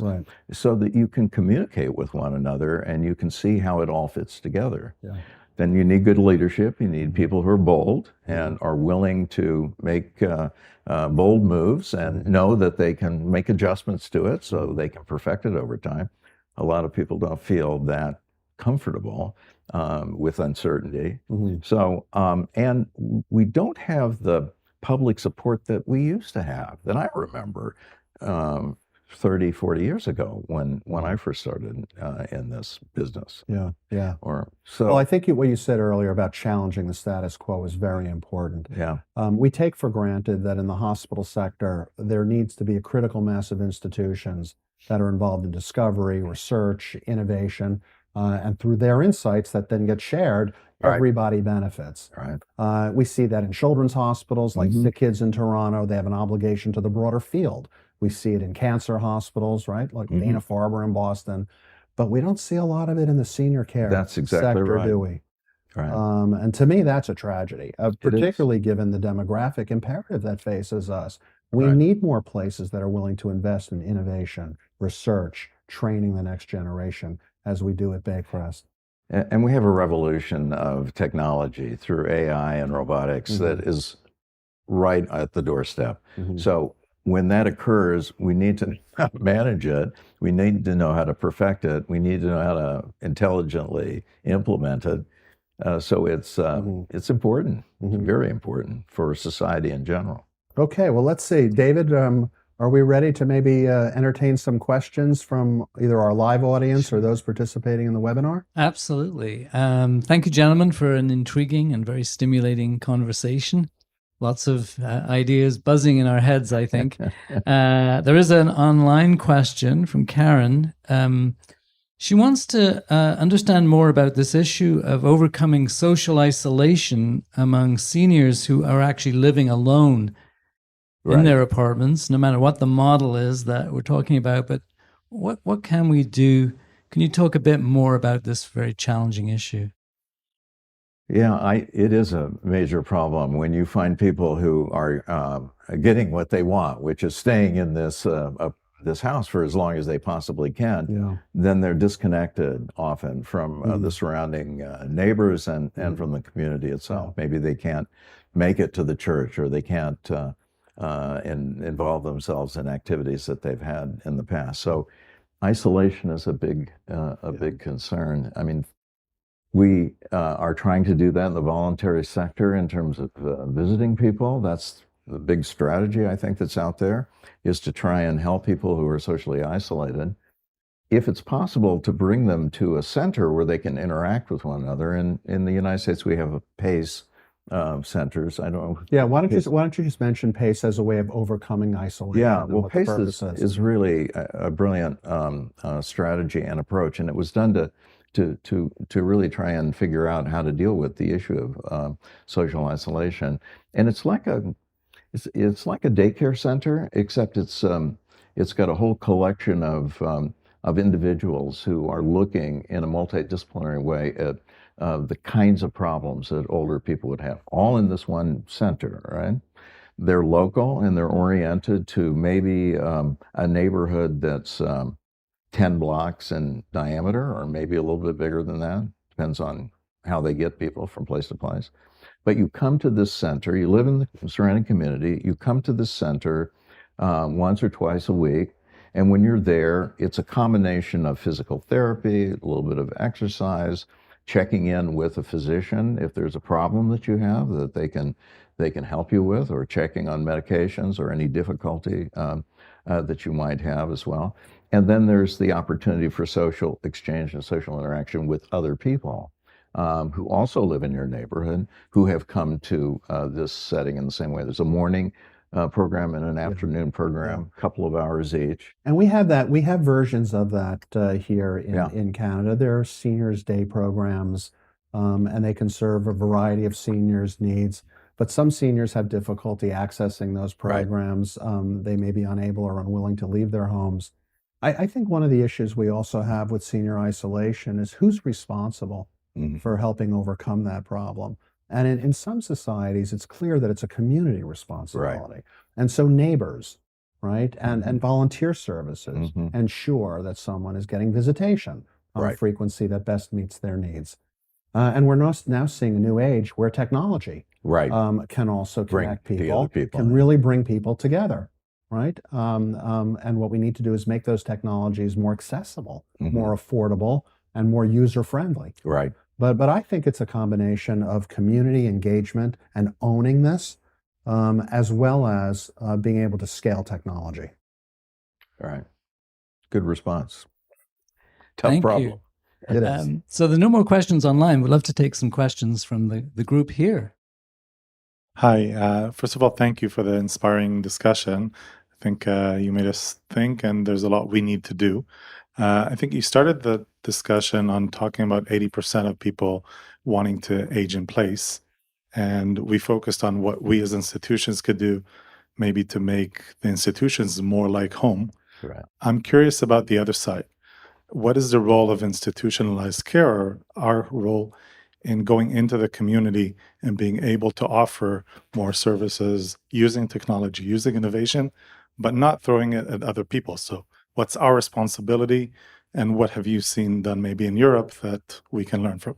so that you can communicate with one another and you can see how it all fits together. Yeah. Then you need good leadership. You need people who are bold and are willing to make bold moves and know that they can make adjustments to it so they can perfect it over time. A lot of people don't feel that comfortable with uncertainty. So, and we don't have the public support that we used to have, that I remember 30, 40 years ago when I first started in this business. Yeah, yeah. Well, I think what you said earlier about challenging the status quo is very important. Yeah. We take for granted that in the hospital sector, there needs to be a critical mass of institutions that are involved in discovery, research, innovation, and through their insights that then get shared, everybody benefits. Right. We see that in children's hospitals, like the kids in Toronto, they have an obligation to the broader field. We see it in cancer hospitals, right? Like Dana-Farber in Boston. But we don't see a lot of it in the senior care sector, do we? Right. And to me, that's a tragedy, particularly given the demographic imperative that faces us. We need more places that are willing to invest in innovation, research, training the next generation, as we do at Baycrest. And we have a revolution of technology through AI and robotics that is right at the doorstep. So when that occurs, we need to manage it. We need to know how to perfect it. We need to know how to intelligently implement it. So it's important, very important for society in general. Okay, well, let's see. David, are we ready to maybe entertain some questions from either our live audience or those participating in the webinar? Absolutely. Thank you, gentlemen, for an intriguing and very stimulating conversation. Lots of ideas buzzing in our heads, I think. There is an online question from Karen. She wants to understand more about this issue of overcoming social isolation among seniors who are actually living alone in their apartments, no matter what the model is that we're talking about. But what can we do? Can you talk a bit more about this very challenging issue? Yeah, it is a major problem when you find people who are getting what they want, which is staying in this house for as long as they possibly can. Yeah. Then they're disconnected often from the surrounding neighbors and from the community itself. Maybe they can't make it to the church, or they can't involve themselves in activities that they've had in the past. So isolation is a big concern. I mean, we are trying to do that in the voluntary sector in terms of visiting people. That's the big strategy, I think, that's out there, is to try and help people who are socially isolated. If it's possible, to bring them to a center where they can interact with one another. In the United States, we have a PACE centers. I don't know. Yeah, why don't you just mention PACE as a way of overcoming isolation? Yeah, well, PACE is really a brilliant strategy and approach, and it was done to really try and figure out how to deal with the issue of social isolation. And it's like a daycare center, except it's got a whole collection of individuals who are looking in a multidisciplinary way at the kinds of problems that older people would have, all in this one center, right? They're local and they're oriented to maybe a neighborhood that's 10 blocks in diameter, or maybe a little bit bigger than that. Depends on how they get people from place to place. But you come to this center, you live in the surrounding community, you come to this center once or twice a week. And when you're there, it's a combination of physical therapy, a little bit of exercise, checking in with a physician if there's a problem that you have that they can help you with, or checking on medications or any difficulty that you might have as well. And then there's the opportunity for social exchange and social interaction with other people who also live in your neighborhood, who have come to this setting in the same way. There's a morning program and an afternoon program, a couple of hours each. And we have versions of that here in Canada. There are seniors' day programs, and they can serve a variety of seniors' needs. But some seniors have difficulty accessing those programs. They may be unable or unwilling to leave their homes. I think one of the issues we also have with senior isolation is who's responsible for helping overcome that problem. And in some societies, it's clear that it's a community responsibility. And so neighbors, right, and volunteer services ensure that someone is getting visitation on a frequency that best meets their needs. And we're now seeing a new age where technology can also connect people, can really bring people together, right? And what we need to do is make those technologies more accessible, more affordable, and more user-friendly. Right. But I think it's a combination of community engagement and owning this, as well as being able to scale technology. All right. Good response. Tough Thank problem. you. It is. So there are no more questions online. We'd love to take some questions from the group here. Hi. First of all, thank you for the inspiring discussion. I think you made us think, and there's a lot we need to do. I think you started the discussion on talking about 80% of people wanting to age in place. And we focused on what we as institutions could do, maybe to make the institutions more like home. Right. I'm curious about the other side. What is the role of institutionalized care, or our role in going into the community and being able to offer more services using technology, using innovation, but not throwing it at other people? So what's our responsibility, and what have you seen done maybe in Europe that we can learn from?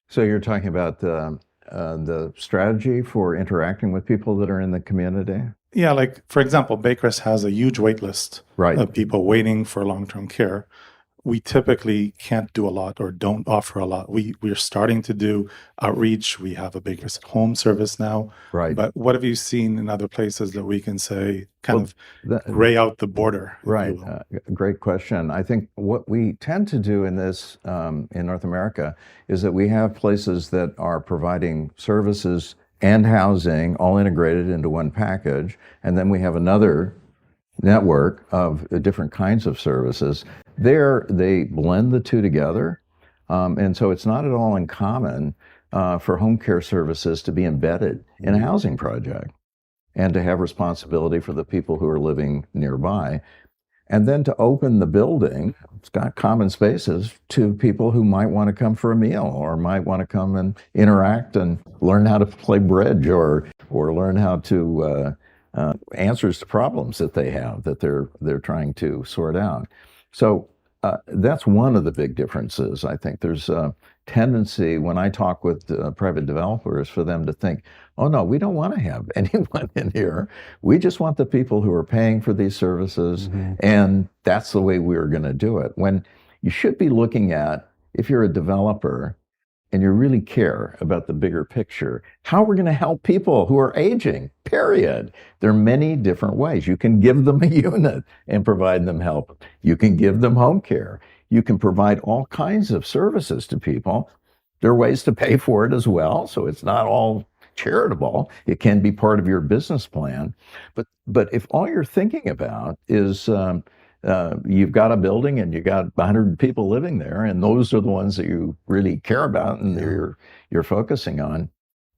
So you're talking about the strategy for interacting with people that are in the community? Yeah, like for example, Baycrest has a huge wait list Right. of people waiting for long-term care. We typically can't do a lot or don't offer a lot. We're starting to do outreach. We have a Baycrest at Home service now. Right. But what have you seen in other places that we can say kind Well, of that- gray out the border? if you Right. will? Great question. I think what we tend to do in this, in North America, is that we have places that are providing services and housing all integrated into one package. And then we have another network of different kinds of services. There, they blend the two together. And so it's not at all uncommon for home care services to be embedded in a housing project and to have responsibility for the people who are living nearby. And then to open the building, it's got common spaces to people who might want to come for a meal or might want to come and interact and learn how to play bridge or learn how to answers to problems that they have that they're trying to sort out. So that's one of the big differences. I think there's a tendency when I talk with private developers for them to think, oh no, we don't want to have anyone in here. We just want the people who are paying for these services, and that's the way we're going to do it. When you should be looking at, if you're a developer and you really care about the bigger picture, how we're going to help people who are aging, period. There are many different ways. You can give them a unit and provide them help. You can give them home care. You can provide all kinds of services to people. There are ways to pay for it as well, so it's not all charitable. It can be part of your business plan. But if all you're thinking about is you've got a building and you got 100 people living there, and those are the ones that you really care about and you're focusing on,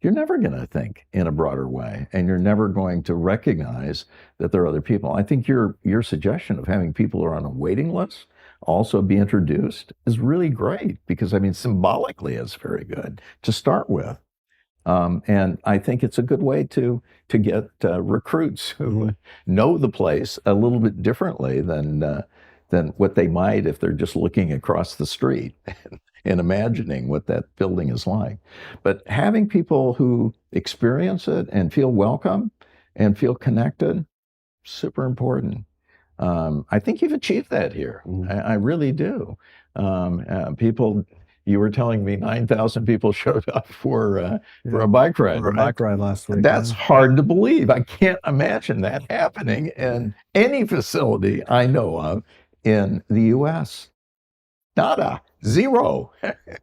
you're never going to think in a broader way, and you're never going to recognize that there are other people. I think your suggestion of having people who are on a waiting list also be introduced is really great, because I mean, symbolically it's very good to start with. And I think it's a good way to get recruits who know the place a little bit differently than what they might if they're just looking across the street and imagining what that building is like. But having people who experience it and feel welcome and feel connected, super important. I think you've achieved that here. I really do. People. You were telling me 9,000 people showed up for a bike ride. For a bike ride last week. That's hard to believe. I can't imagine that happening in any facility I know of in the U.S. Nada, zero,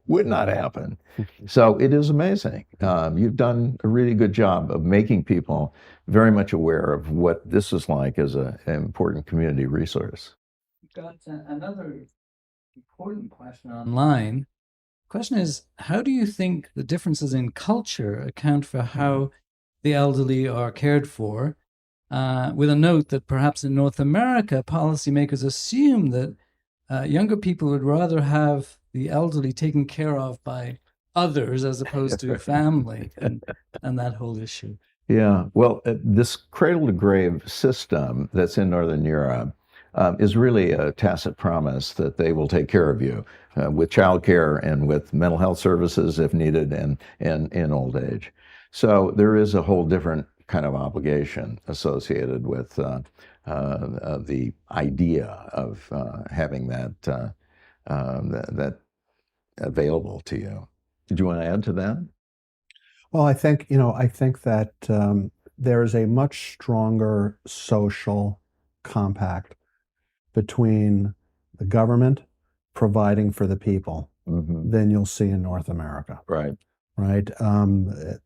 would not happen. So it is amazing. You've done a really good job of making people very much aware of what this is like as an important community resource. We've got another important question online. Question is, how do you think the differences in culture account for how the elderly are cared for? With a note that perhaps in North America, policymakers assume that younger people would rather have the elderly taken care of by others as opposed to family and that whole issue. Yeah, well, this cradle to grave system that's in Northern Europe is really a tacit promise that they will take care of you with childcare and with mental health services if needed, and in old age. So there is a whole different kind of obligation associated with the idea of having that available to you. Did you want to add to that? Well, I think that there is a much stronger social compact between the government providing for the people than you'll see in North America. Right. Right.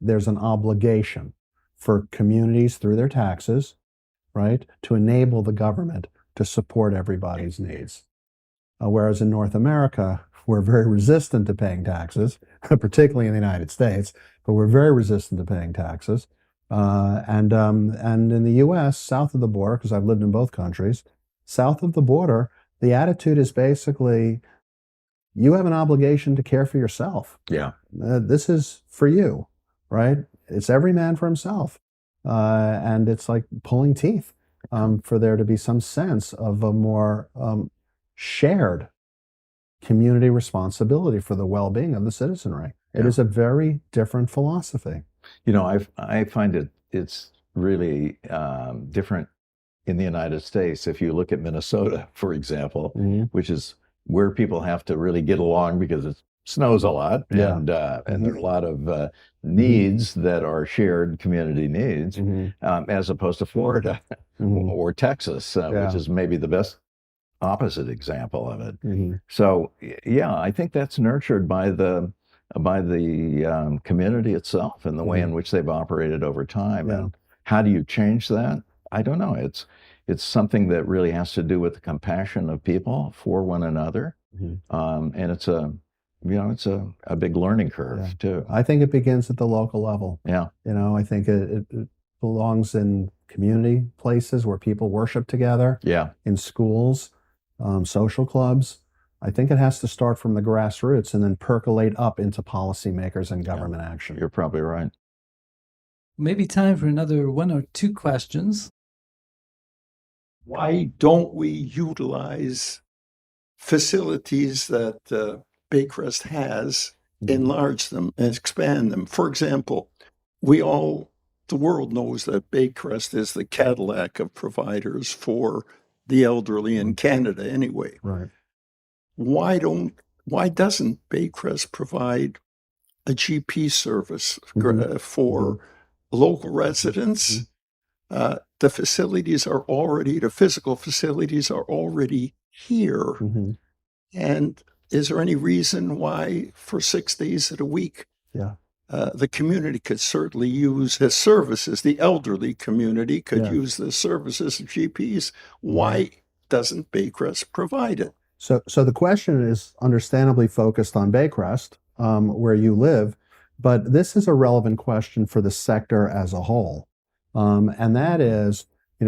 There's an obligation for communities through their taxes, right, to enable the government to support everybody's needs. Whereas in North America, we're very resistant to paying taxes, particularly in the United States, but we're very resistant to paying taxes. And in the U.S., south of the border, because I've lived in both countries, south of the border, the attitude is basically, you have an obligation to care for yourself. Yeah. This is for you, right? It's every man for himself. And it's like pulling teeth for there to be some sense of a more shared community responsibility for the well-being of the citizenry. It is a very different philosophy. You know, I find it's really different in the United States. If you look at Minnesota, for example, which is where people have to really get along because it snows a lot, and there are a lot of needs that are shared community needs, as opposed to Florida or Texas, which is maybe the best opposite example of it. So yeah, I think that's nurtured by the community itself and the way in which they've operated over time. And how do you change that? I don't know. It's something that really has to do with the compassion of people for one another, and it's a big learning curve too. I think it begins at the local level. Yeah, I think it belongs in community places where people worship together. Yeah, in schools, social clubs. I think it has to start from the grassroots and then percolate up into policymakers and government action. You're probably right. Maybe time for another one or two questions. Why don't we utilize facilities that Baycrest has, enlarge them and expand them? For example, the world knows that Baycrest is the Cadillac of providers for the elderly in Canada anyway. Right. Why doesn't Baycrest provide a GP service for local residents? The physical facilities are already here. And is there any reason why for 6 days of the week, the community could certainly use his services, the elderly community could use the services of GPs? Why doesn't Baycrest provide it? So the question is understandably focused on Baycrest, where you live, but this is a relevant question for the sector as a whole. And that is,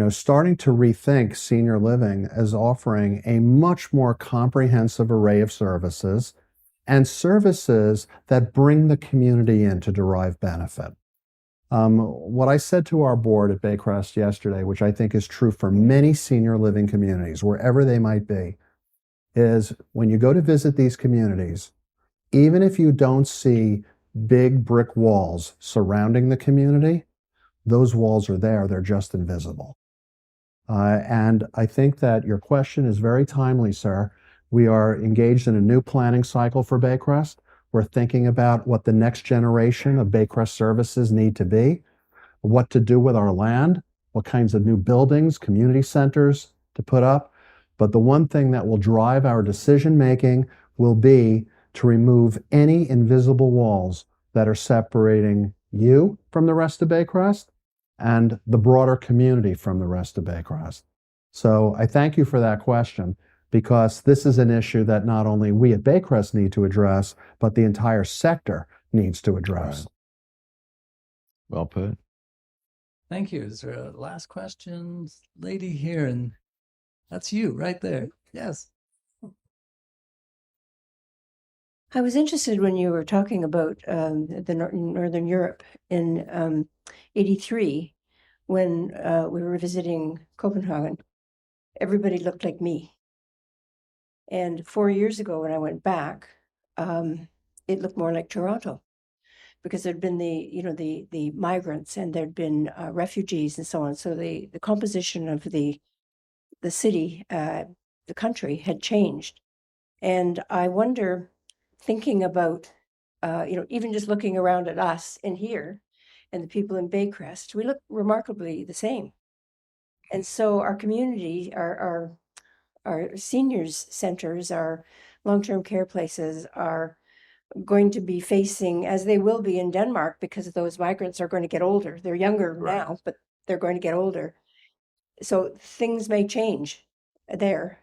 starting to rethink senior living as offering a much more comprehensive array of services and services that bring the community in to derive benefit. What I said to our board at Baycrest yesterday, which I think is true for many senior living communities, wherever they might be, is when you go to visit these communities, even if you don't see big brick walls surrounding the community, those walls are there, they're just invisible. And I think that your question is very timely, sir. We are engaged in a new planning cycle for Baycrest. We're thinking about what the next generation of Baycrest services need to be, what to do with our land, what kinds of new buildings, community centers to put up. But the one thing that will drive our decision-making will be to remove any invisible walls that are separating you from the rest of Baycrest and the broader community from the rest of Baycrest. So I thank you for that question, because this is an issue that not only we at Baycrest need to address, but the entire sector needs to address. Right. Well put. Thank you. Is there a last question? Lady here, and that's you right there. Yes. I was interested when you were talking about the Northern Europe in 83, when we were visiting Copenhagen. Everybody looked like me. And 4 years ago, when I went back, it looked more like Toronto, because there'd been the migrants and there'd been refugees and so on. So the composition of the city, the country had changed. And I wonder, thinking about, even just looking around at us in here and the people in Baycrest, we look remarkably the same. And so our community, our seniors centers, our long-term care places are going to be facing, as they will be in Denmark, because those migrants are going to get older. They're younger now, but they're going to get older. So things may change there.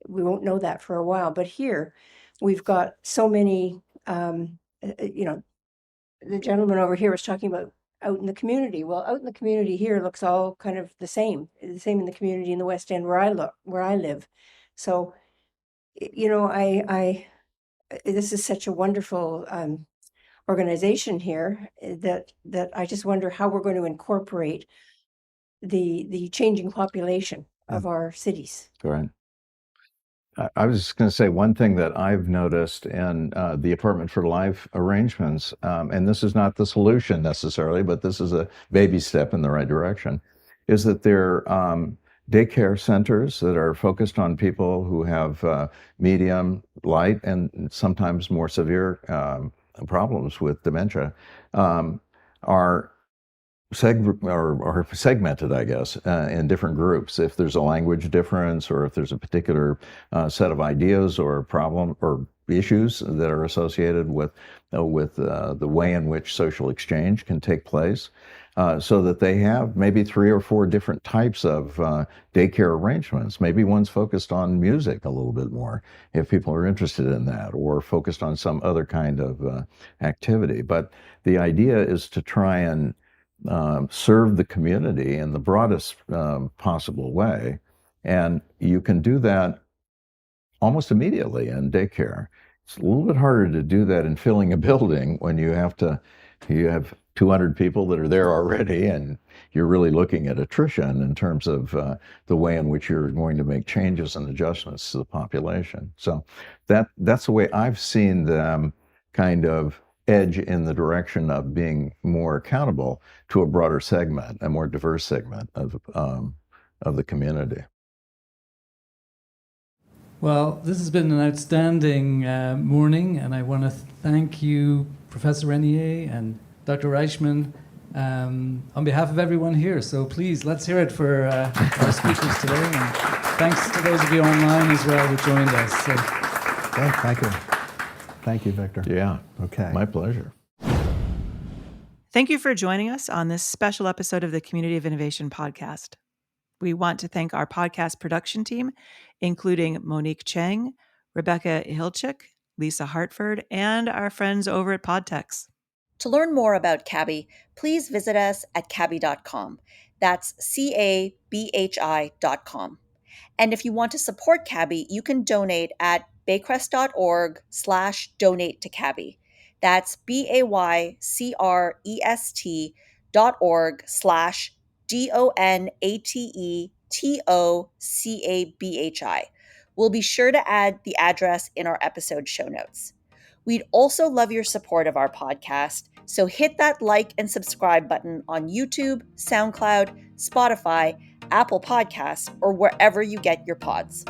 We won't know that for a while. But here, we've got so many, the gentleman over here was talking about out in the community. Well, out in the community here looks all kind of the same in the community in the West End where I live. So, this is such a wonderful organization here that I just wonder how we're going to incorporate the changing population of our cities. Right. I was just going to say one thing that I've noticed in the Apartment for Life arrangements, and this is not the solution necessarily, but this is a baby step in the right direction, is that they're daycare centers that are focused on people who have medium, light, and sometimes more severe problems with dementia, are segmented, I guess, in different groups. If there's a language difference, or if there's a particular set of ideas or problem or issues that are associated with the way in which social exchange can take place, so that they have maybe 3 or 4 different types of daycare arrangements. Maybe one's focused on music a little bit more, if people are interested in that, or focused on some other kind of activity. But the idea is to try and serve the community in the broadest possible way. And you can do that almost immediately in daycare. It's a little bit harder to do that in filling a building when you have 200 people that are there already, and you're really looking at attrition in terms of the way in which you're going to make changes and adjustments to the population. So that's the way I've seen them kind of edge in the direction of being more accountable to a broader segment, a more diverse segment of the community. Well, this has been an outstanding morning, and I want to thank you, Professor Regnier and Dr. Reichman, on behalf of everyone here. So please, let's hear it for our speakers today. And thanks to those of you online as well who joined us. So. Okay, thank you. Thank you, Victor. Yeah. Okay. My pleasure. Thank you for joining us on this special episode of the Community of Innovation podcast. We want to thank our podcast production team, including Monique Chang, Rebecca Hilchik, Lisa Hartford, and our friends over at Podtex. To learn more about CABHI, please visit us at cabhi.com. That's CABHI.com. And if you want to support CABHI, you can donate at baycrest.org/donate to CABHI. That's BAYCREST.org/DONATETOCABHI. We'll be sure to add the address in our episode show notes. We'd also love your support of our podcast, so hit that like and subscribe button on YouTube, SoundCloud, Spotify, Apple Podcasts, or wherever you get your pods.